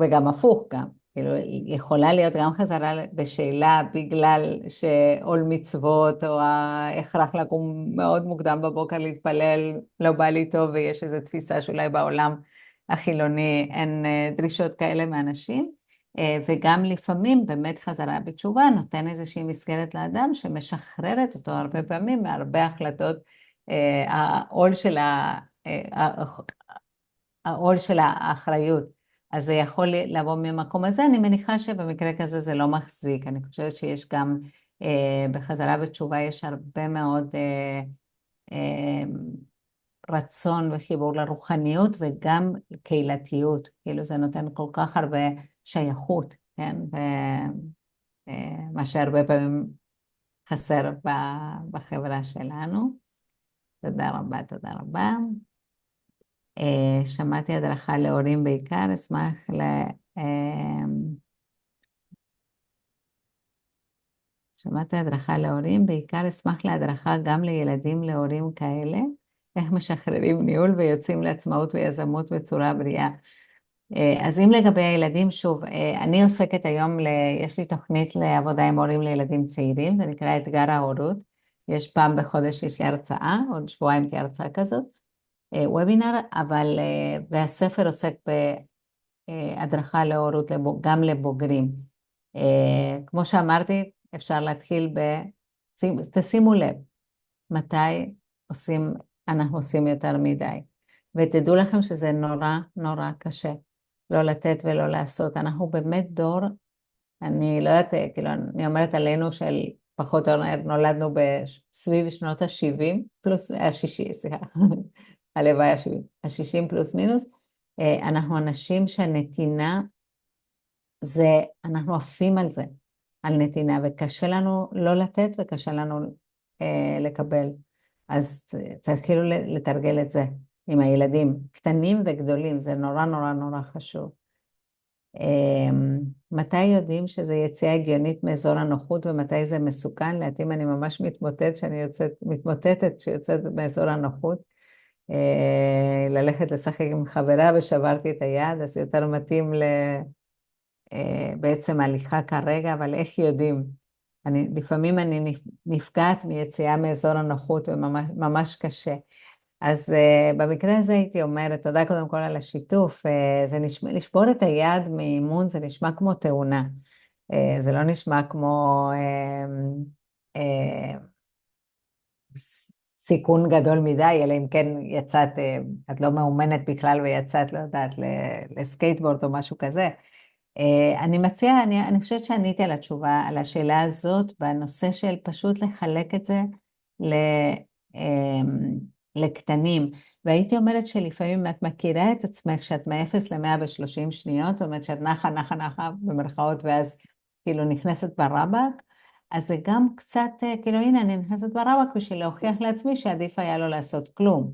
Speaker 3: וגם הפוך גם, כאילו יכולה להיות גם חזרה בשאלה בגלל שעול מצוות או ההכרח לקום מאוד מוקדם בבוקר להתפלל לא בא לי טוב, ויש איזו תפיסה שאולי בעולם החילוני אין דרישות כאלה מאנשים, וגם לפעמים באמת חזרה בתשובה נותן איזושהי מסגרת לאדם שמשחררת אותו הרבה פעמים מהרבה החלטות, העול של האחריות, אז זה יכול לבוא ממקום הזה. אני מניחה שבמקרה כזה זה לא מחזיק, אני חושבת שיש גם בחזרה בתשובה יש הרבה מאוד רצון וחיבור לרוחניות וגם קהילתיות, כאילו זה נותן כל כך הרבה שייכות, כן, ומה שהרבה פעמים חסר בחברה שלנו. תודה רבה, תודה רבה. שמעתי הדרכה להורים בעיקר, אשמח שמעתי הדרכה להורים, בעיקר אשמח להדרכה גם לילדים להורים כאלה, איך משחררים ניהול ויוצאים לעצמאות ויזמות בצורה בריאה. אז אם לגבי הילדים, שוב, אני עוסקת היום, יש לי תוכנית לעבודה עם הורים לילדים צעירים, זה נקרא אתגר ההורות, יש פעם בחודש יש לי הרצאה, עוד שבועיים תהיה הרצאה כזאת, וובינר, אבל, והספר עוסק בהדרכה להורות גם לבוגרים. כמו שאמרתי, אפשר להתחיל תשימו לב, מתי אנחנו עושים יותר מדי, ותדעו לכם שזה נורא נורא קשה, לא לתת ולא לעשות. אנחנו באמת דור אני לא יודעת, כאילו, אני אומרת עלינו של פחות או יותר נולדנו סביב שנות ה-70, פלוס, ה-60, סליחה, הלוואי ה-60 פלוס מינוס. אנחנו אנשים שהנתינה, אנחנו עפים על זה, על נתינה, וקשה לנו לא לתת וקשה לנו לקבל. אז צריך כאילו לתרגל את זה עם הילדים, קטנים וגדולים, זה נורא נורא נורא חשוב. מתי יודעים שזה יציאה הגיונית מאזור הנוחות ומתי זה מסוכן? לעתים אני ממש מתמוטטת שיוצאת מאזור הנוחות. ללכת לשחק עם חברה ושברתי את היד, אז יותר מתאים בעצם הליכה כרגע, אבל איך יודעים? לפעמים אני נפגעת מיציאה מאזור הנוחות וממש קשה. אז במקרה הזה הייתי אומרת, תודה קודם כל על השיתוף, לשבור את היד מאימון זה נשמע כמו תאונה, זה לא נשמע כמו סיכון גדול מדי, אלא אם כן יצאת, את לא מאומנת בכלל ויצאת, לא יודעת, לסקייטבורד או משהו כזה. אני מציעה, אני חושבת שעניתי על התשובה, על השאלה הזאת, בנושא של פשוט לחלק את זה לקטנים, והייתי אומרת שלפעמים את מכירה את עצמך שאת מ-0 ל-130 שניות, זאת אומרת שאת נחה במרכאות, ואז כאילו נכנסת ברבק, אז זה גם קצת, כאילו הנה אני נכנסת ברבק בשביל להוכיח לעצמי שעדיף היה לו לעשות כלום.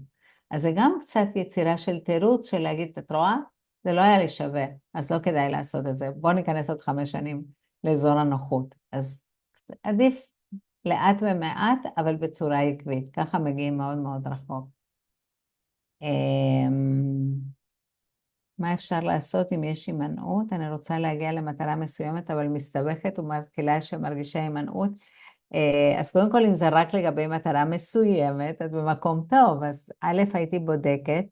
Speaker 3: אז זה גם קצת יצירה של תירוץ של להגיד, את רואה? זה לא היה לי שווה, אז לא כדאי לעשות את זה. בוא ניכנס עוד 5 שנים לאזור הנוחות. אז עדיף לאט ומעט, אבל בצורה עקבית. ככה מגיעים מאוד מאוד רחוק. מה אפשר לעשות אם יש הימנעות? אני רוצה להגיע למטרה מסוימת, אבל מסתבכת ומתחילה שמרגישה הימנעות. אז קודם כל, אם זה רק לגבי מטרה מסוימת, את במקום טוב. אז א', הייתי בודקת,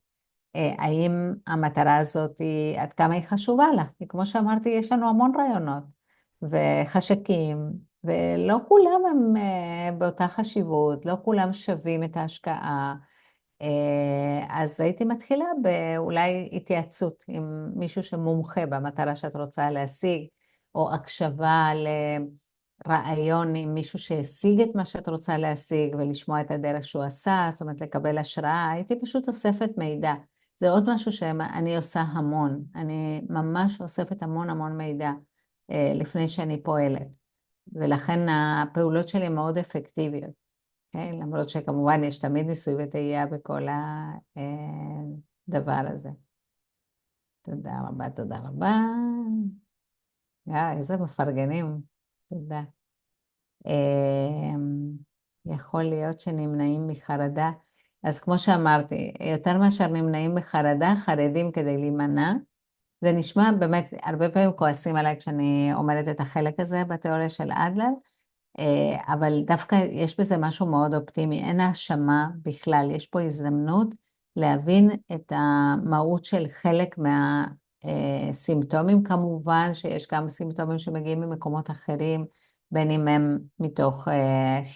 Speaker 3: האם המטרה הזאת, עד כמה היא חשובה לך? כי כמו שאמרתי, יש לנו המון רעיונות וחשקים, ולא כולם הם באותה חשיבות, לא כולם שווים את ההשקעה. אז הייתי מתחילה באולי התייעצות עם מישהו שמומחה במטרה שאת רוצה להשיג, או הקשבה לרעיון עם מישהו שהשיג את מה שאת רוצה להשיג, ולשמוע את הדרך שהוא עשה, זאת אומרת לקבל השראה, הייתי פשוט אוספת מידע. זה עוד משהו שאני עושה המון, אני ממש אוספת המון מידע לפני שאני פועלת, ולכן הפעולות שלי מאוד אפקטיביות, למרות שכמובן יש תמיד ניסוי וטעייה בכל הדבר הזה. תודה רבה, תודה רבה. איזה מפרגנים, תודה. יכול להיות שנמנעים מחרדה, אז כמו שאמרתי, יותר מאשר נמנעים מחרדה, חרדים כדי להימנע. זה נשמע באמת, הרבה פעמים כועסים עליי כשאני אומרת את החלק הזה בתיאוריה של אדלר, אבל דווקא יש בזה משהו מאוד אופטימי, אין האשמה בכלל, יש פה הזדמנות להבין את המהות של חלק מהסימפטומים, כמובן שיש גם סימפטומים שמגיעים ממקומות אחרים, בין אם הם מתוך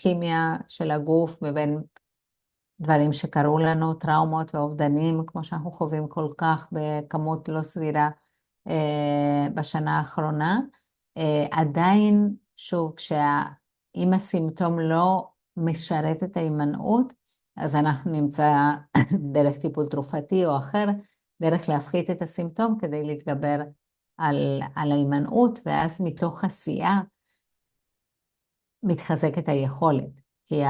Speaker 3: כימיה של הגוף, ובין דברים שקרו לנו, טראומות ואובדנים, כמו שאנחנו חווים כל כך בכמות לא סבירה בשנה האחרונה. עדיין, שוב, אם הסימפטום לא משרת את ההימנעות, אז אנחנו נמצא דרך טיפול תרופתי או אחר, דרך להפחית את הסימפטום כדי להתגבר על ההימנעות, ואז מתוך עשייה מתחזקת היכולת, כי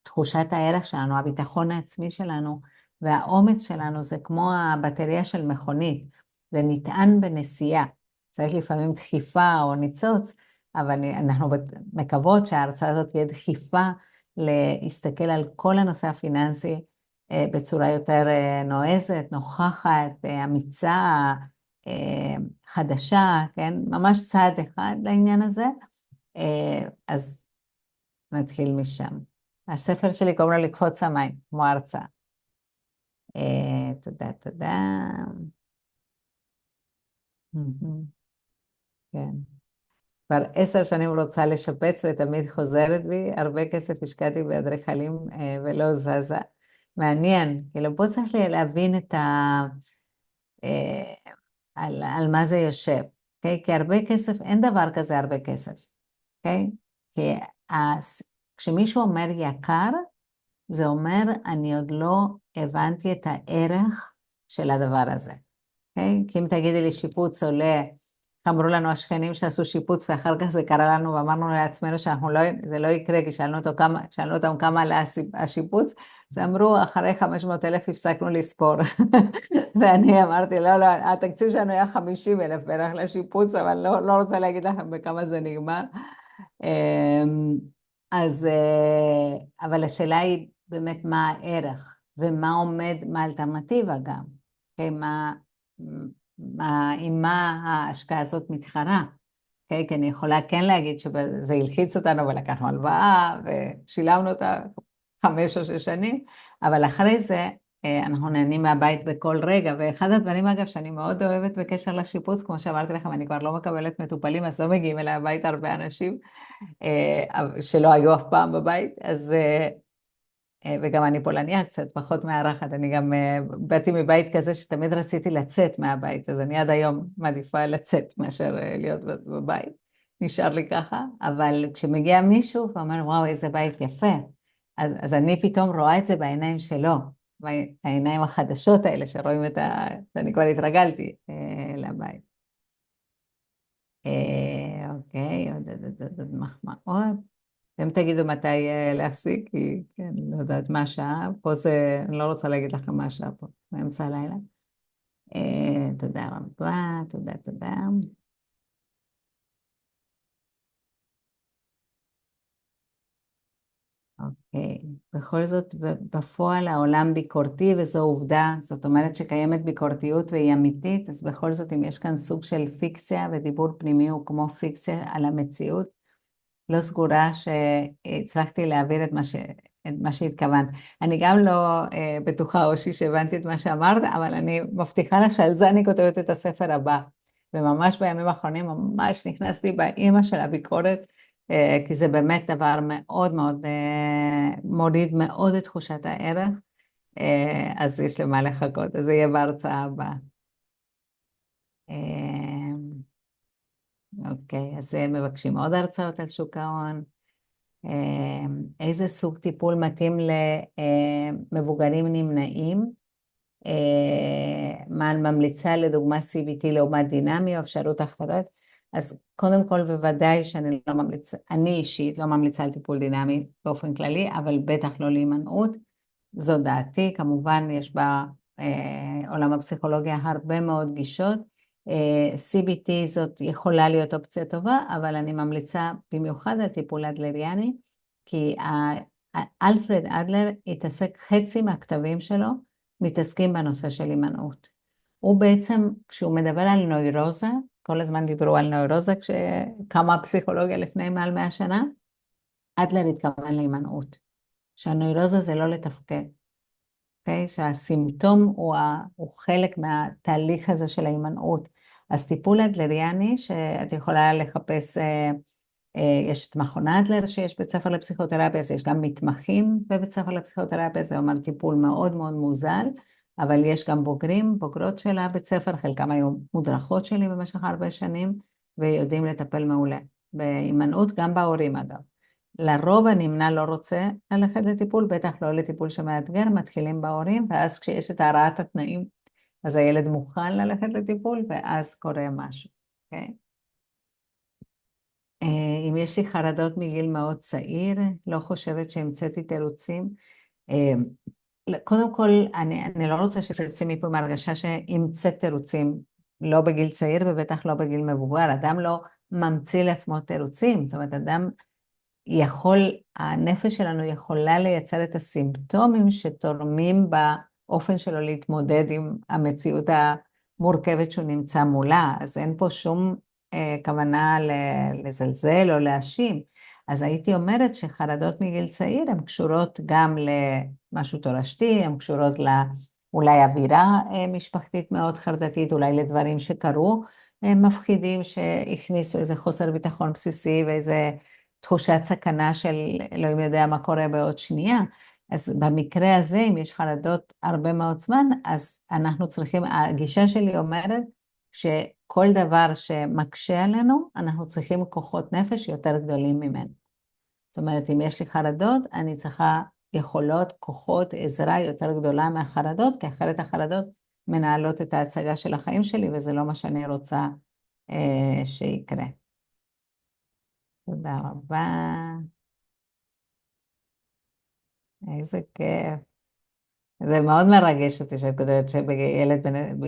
Speaker 3: תחושת הערך שלנו, הביטחון העצמי שלנו והאומץ שלנו זה כמו הבטריה של מכונית, זה נטען בנסיעה, צריך לפעמים דחיפה או ניצוץ, אבל אנחנו מקוות שההרצאה הזאת תהיה דחיפה להסתכל על כל הנושא הפיננסי בצורה יותר נועזת, נוכחת, אמיצה, חדשה, כן? ממש צעד אחד לעניין הזה, אז נתחיל משם. הספר שלי קוראים לו לקפוץ המים, כמו הרצאה. תודה, תודה. כן. כבר 10 שנים רוצה לשפץ ותמיד חוזרת בי, הרבה כסף השקעתי באדריכלים ולא זזה. מעניין, כאילו פה צריך להבין את על מה זה יושב, אוקיי? כי הרבה כסף, אין דבר כזה הרבה כסף, אוקיי? כי כשמישהו אומר יקר, זה אומר, אני עוד לא הבנתי את הערך של הדבר הזה, אוקיי? כי אם תגידי לי שיפוץ עולה, אמרו לנו השכנים שעשו שיפוץ, ואחר כך זה קרה לנו, ואמרנו לעצמנו שזה לא יקרה, כי שאלנו אותם כמה עלה השיפוץ, אז אמרו, אחרי 500,000 הפסקנו לספור. ואני אמרתי, לא, התקציב שלנו היה 50,000 בערך לשיפוץ, אבל לא רוצה להגיד לכם בכמה זה נגמר. אבל השאלה היא באמת מה הערך, ומה עומד, מה האלטרנטיבה גם, עם מה ההשקעה הזאת מתחרה, כי אני יכולה כן להגיד שזה הלחיץ אותנו ולקחנו הלוואה ושילמנו אותה 5 או 6 שנים, אבל אחרי זה אנחנו נהנים מהבית בכל רגע, ואחד הדברים אגב שאני מאוד אוהבת בקשר לשיפוץ, כמו שאמרתי לכם, אני כבר לא מקבלת מטופלים, אז לא מגיעים אליי הבית הרבה אנשים שלא היו אף פעם בבית, אז וגם אני פולניה קצת, פחות מארחת, אני גם באתי מבית כזה שתמיד רציתי לצאת מהבית, אז אני עד היום מעדיפה לצאת מאשר להיות בבית, נשאר לי ככה, אבל כשמגיע מישהו ואומר, וואו, איזה בית יפה, אז אני פתאום רואה את זה בעיניים שלו, העיניים החדשות האלה שרואים שאני כבר התרגלתי לבית. אוקיי, עוד מחמאות. אתם תגידו מתי להפסיק, כי אני לא יודעת מה השעה, פה זה, אני לא רוצה להגיד לכם מה השעה פה, באמצע הלילה. תודה רבה, תודה. אוקיי, בכל זאת בפועל העולם ביקורתי וזו עובדה, זאת אומרת שקיימת ביקורתיות והיא אמיתית, אז בכל זאת אם יש כאן סוג של פיקציה ודיבור פנימי הוא כמו פיקציה על המציאות, לא סגורה שהצלחתי להעביר את מה שהתכוונת. אני גם לא בטוחה אושי שהבנתי את מה שאמרת, אבל אני מבטיחה לך שעל זה אני כותבת את הספר הבא, וממש בימים האחרונים ממש נכנסתי באמא של הביקורת, כי זה באמת דבר מאוד מאוד מוריד מאוד את תחושת הערך, אז יש למה לחכות, אז זה יהיה בהרצאה הבאה. אוקיי, אז מבקשים עוד הרצאות על שוק ההון. איזה סוג טיפול מתאים למבוגרים נמנעים? מה אני ממליצה לדוגמה CBT לעומת דינמי או אפשרות אחרת? אז קודם כל בוודאי שאני לא ממליצה, אני אישית לא ממליצה על טיפול דינמי באופן כללי, אבל בטח לא להימנעות. זו דעתי, כמובן יש בעולם הפסיכולוגיה הרבה מאוד גישות, CBT זאת יכולה להיות אופציה טובה, אבל אני ממליצה במיוחד על טיפול אדלריאני, כי אלפרד אדלר התעסק חצי מהכתבים שלו, מתעסקים בנושא של הימנעות. הוא בעצם, כשהוא מדבר על נוירוזה, כל הזמן דיברו על נוירוזה, כשקמה הפסיכולוגיה לפני מעל 100 שנה, אדלר התכוון להימנעות, שהנוירוזה זה לא לתפקד. Okay, שהסימפטום הוא חלק מהתהליך הזה של ההימנעות. אז טיפול אדלריאני שאת יכולה לחפש, יש את מכון אדלר שיש בית ספר לפסיכותרפיה, אז יש גם מתמחים בבית ספר לפסיכותרפיה, זה אומר טיפול מאוד מאוד מוזל, אבל יש גם בוגרות של הבית ספר, חלקם היו מודרכות שלי במשך הרבה שנים, ויודעים לטפל מעולה. בהימנעות גם בהורים אגב. לרוב הנמנע לא רוצה ללכת לטיפול, בטח לא לטיפול שמאתגר, מתחילים בהורים, ואז כשיש את הרעת התנאים, אז הילד מוכן ללכת לטיפול, ואז קורה משהו. Okay? אם יש לי חרדות מגיל מאוד צעיר, לא חושבת שהמצאתי תירוצים. קודם כל, אני לא רוצה שתרצי מפה מהרגשה שהמצאת תירוצים, לא בגיל צעיר ובטח לא בגיל מבוגר. אדם לא ממציא לעצמו תירוצים, זאת אומרת, הנפש שלנו יכולה לייצר את הסימפטומים שתורמים באופן שלו להתמודד עם המציאות המורכבת שהוא נמצא מולה, אז אין פה שום כוונה לזלזל או להאשים. אז הייתי אומרת שחרדות מגיל צעיר הן קשורות גם למשהו תורשתי, הן קשורות אולי אווירה משפחתית מאוד חרדתית, אולי לדברים שקרו מפחידים שהכניסו איזה חוסר ביטחון בסיסי ואיזה תחושת סכנה של אלוהים יודע מה קורה בעוד שנייה. אז במקרה הזה, אם יש חרדות הרבה מאוד זמן, אז אנחנו צריכים, הגישה שלי אומרת שכל דבר שמקשה עלינו, אנחנו צריכים כוחות נפש יותר גדולים ממנו. זאת אומרת, אם יש לי חרדות, אני צריכה יכולות, כוחות, עזרה יותר גדולה מהחרדות, כי אחרת החרדות מנהלות את ההצגה של החיים שלי, וזה לא מה שאני רוצה שיקרה. תודה רבה. איזה כיף. זה מאוד מרגש אותי שאת כותבת שילד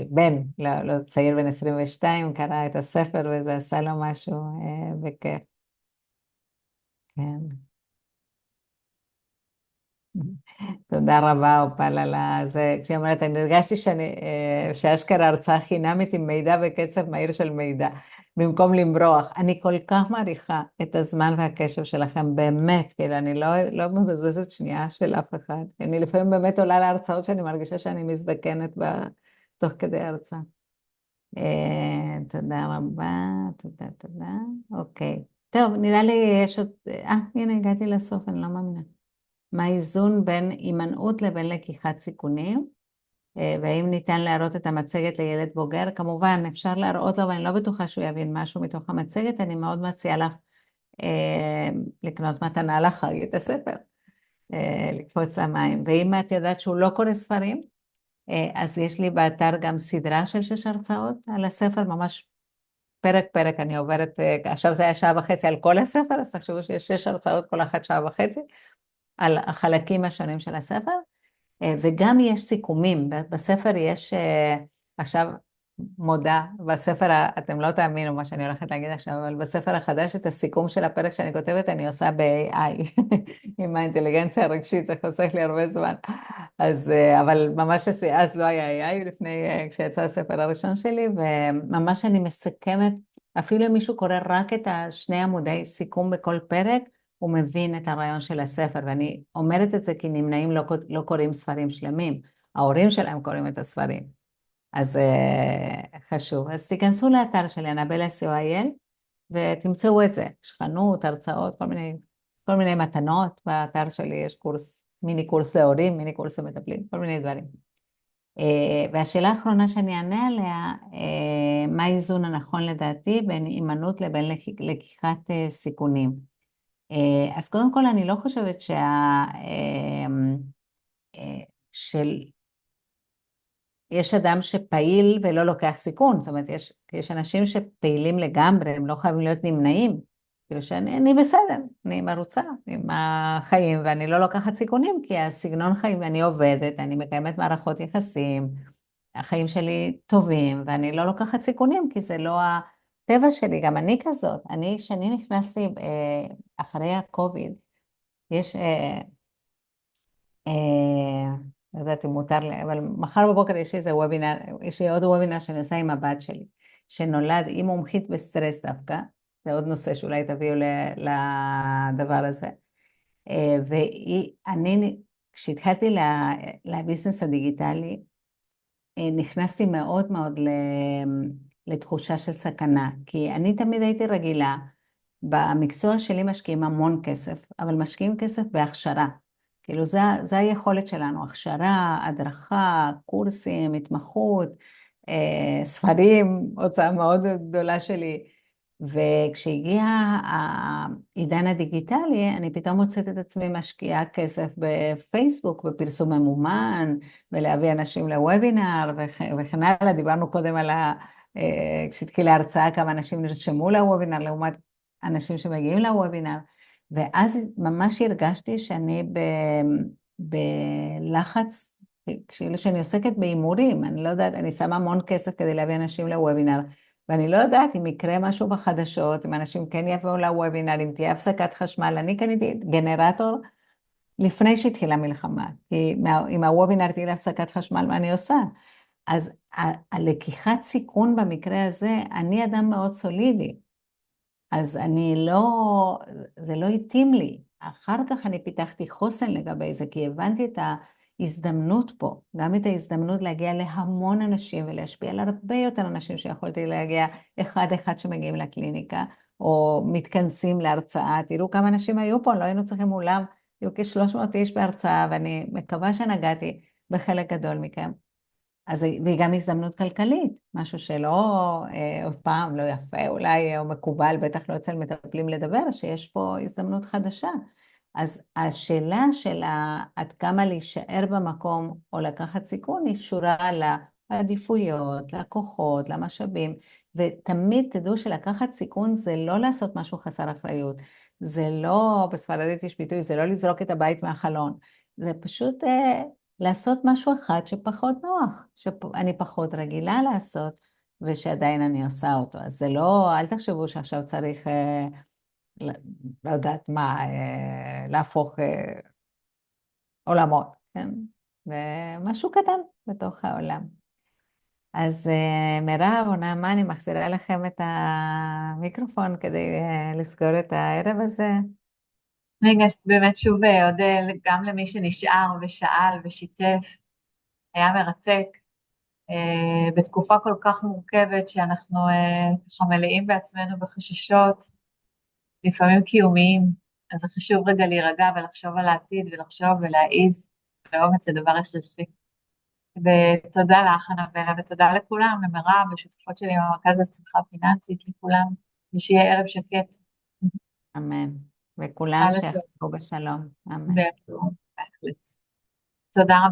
Speaker 3: בן, לא צעיר בן 22, קרא את הספר וזה עשה לו משהו בכיף. כן. תודה רבה, אופל, על זה. כשהיא אומרת, אני הרגשתי שאשכרה הרצאה חינמית עם מידע בקצב מהיר של מידע, במקום למרוח. אני כל כך מעריכה את הזמן והקשב שלכם, באמת, כאילו, אני לא מבזבזת שנייה של אף אחד. אני לפעמים באמת עולה להרצאות שאני מרגישה שאני מזדקנת תוך כדי הרצאה. תודה רבה, תודה. אוקיי. טוב, נראה לי יש עוד... הנה, הגעתי לסוף, אני לא מאמינה. מה האיזון בין הימנעות לבין לקיחת סיכונים, והאם ניתן להראות את המצגת לילד בוגר? כמובן, אפשר להראות לו, ואני לא בטוחה שהוא יבין משהו מתוך המצגת, אני מאוד מציעה לך לקנות מתנה לחג את הספר, לקפוץ למים. ואם את יודעת שהוא לא קורא ספרים, אז יש לי באתר גם סדרה של 6 הרצאות על הספר, ממש פרק, אני עוברת, עכשיו זה היה 1.5 שעה על כל הספר, אז תחשבו שיש 6 הרצאות, כל אחת 1.5 שעה, על החלקים השונים של הספר, וגם יש סיכומים, בספר יש, עכשיו מודה, בספר, אתם לא תאמינו מה שאני הולכת להגיד עכשיו, אבל בספר החדש את הסיכום של הפרק שאני כותבת, אני עושה ב-AI, עם האינטליגנציה הרגשית, זה חוסך לי הרבה זמן, אז, אבל ממש אז לא היה AI, לפני, כשיצא הספר הראשון שלי, וממש אני מסכמת, אפילו אם מישהו קורא רק את 2 עמודי סיכום בכל פרק, הוא מבין את הרעיון של הספר, ואני אומרת את זה כי נמנעים לא קוראים ספרים שלמים, ההורים שלהם קוראים את הספרים, אז חשוב. אז תיכנסו לאתר של אנבלה co.il, ותמצאו את זה, יש חנות, הרצאות, כל מיני מתנות, באתר שלי יש מיני קורס להורים, מיני קורס למטפלים, כל מיני דברים. והשאלה האחרונה שאני אענה עליה, מה האיזון הנכון לדעתי בין הימנעות לבין לקיחת סיכונים? אז קודם כל אני לא חושבת יש אדם שפעיל ולא לוקח סיכון, זאת אומרת יש אנשים שפעילים לגמרי, הם לא חייבים להיות נמנעים, כאילו שאני בסדר, אני מרוצה עם החיים ואני לא לוקחת סיכונים, כי הסגנון חיים, אני עובדת, אני מקיימת מערכות יחסים, החיים שלי טובים ואני לא לוקחת סיכונים, כי זה לא הטבע שלי, גם אני כזאת, כשאני נכנסתי אחרי הקוביד, יש, לא יודעת אם מותר לי, אבל מחר בבוקר יש איזה וובינר, יש לי עוד וובינר שאני עושה עם הבת שלי, שנולד, היא מומחית בסטרס דווקא, זה עוד נושא שאולי תביאו לדבר הזה, ואני, כשהתחלתי לביזנס הדיגיטלי, נכנסתי מאוד מאוד לתחושה של סכנה, כי אני תמיד הייתי רגילה, במקצוע שלי משקיעים המון כסף, אבל משקיעים כסף בהכשרה, כאילו זה היכולת שלנו, הכשרה, הדרכה, קורסים, התמחות, ספרים, הוצאה מאוד גדולה שלי, וכשהגיע העידן הדיגיטלי, אני פתאום מוצאת את עצמי משקיעה כסף בפייסבוק, בפרסום ממומן, ולהביא אנשים לוובינר וכן הלאה, דיברנו קודם על כשהתחילה ההרצאה כמה אנשים נרשמו לוובינר, לעומת אנשים שמגיעים לוובינר, ואז ממש הרגשתי שאני בלחץ, כשאני עוסקת באימורים, אני לא יודעת, אני שמה המון כסף כדי להביא אנשים לוובינר, ואני לא יודעת אם יקרה משהו בחדשות, אם אנשים כן יבואו לוובינר, אם תהיה הפסקת חשמל, אני קניתי גנרטור לפני שהתחילה מלחמה, כי אם הוובינר תהיה להפסקת חשמל, מה אני עושה? אז הלקיחת סיכון במקרה הזה, אני אדם מאוד סולידי, אז זה לא התאים לי. אחר כך אני פיתחתי חוסן לגבי זה, כי הבנתי את ההזדמנות פה, גם את ההזדמנות להגיע להמון אנשים, ולהשפיע על הרבה יותר אנשים שיכולתי להגיע אחד שמגיעים לקליניקה, או מתכנסים להרצאה. תראו כמה אנשים היו פה, לא היינו צריכים אולם, היו כ-300 איש בהרצאה, ואני מקווה שנגעתי בחלק גדול מכם. אז והיא גם הזדמנות כלכלית, משהו שלא, עוד פעם, לא יפה אולי, או מקובל, בטח לא אצל מטפלים לדבר, שיש פה הזדמנות חדשה. אז השאלה של עד כמה להישאר במקום או לקחת סיכון היא שורה לעדיפויות, לכוחות, למשאבים, ותמיד תדעו שלקחת סיכון זה לא לעשות משהו חסר אחריות, זה לא, בספרדית יש ביטוי, זה לא לזרוק את הבית מהחלון, זה פשוט לעשות משהו אחד שפחות נוח, שאני פחות רגילה לעשות, ושעדיין אני עושה אותו. אז זה לא, אל תחשבו שעכשיו צריך, לא יודעת מה, להפוך עולמות, כן? זה משהו קטן בתוך העולם. אז מירב או נעמה, אני מחזירה לכם את המיקרופון כדי לסגור את הערב הזה.
Speaker 1: רגע, באמת שוב אודה גם למי שנשאר ושאל ושיתף, היה מרתק. בתקופה כל כך מורכבת שאנחנו ככה מלאים בעצמנו בחששות, לפעמים קיומיים, אז זה חשוב רגע להירגע ולחשוב על העתיד ולחשוב ולהעיז, באומץ זה דבר הכרחי. ותודה לך, אנבלה, ותודה לכולם, למירב, לשותפות שלי במרכז לצמיחה פיננסית, לכולם, ושיהיה ערב שקט.
Speaker 3: אמן. וכולם שיחזרו בשלום. אמן.
Speaker 1: בהחלט. תודה רבה.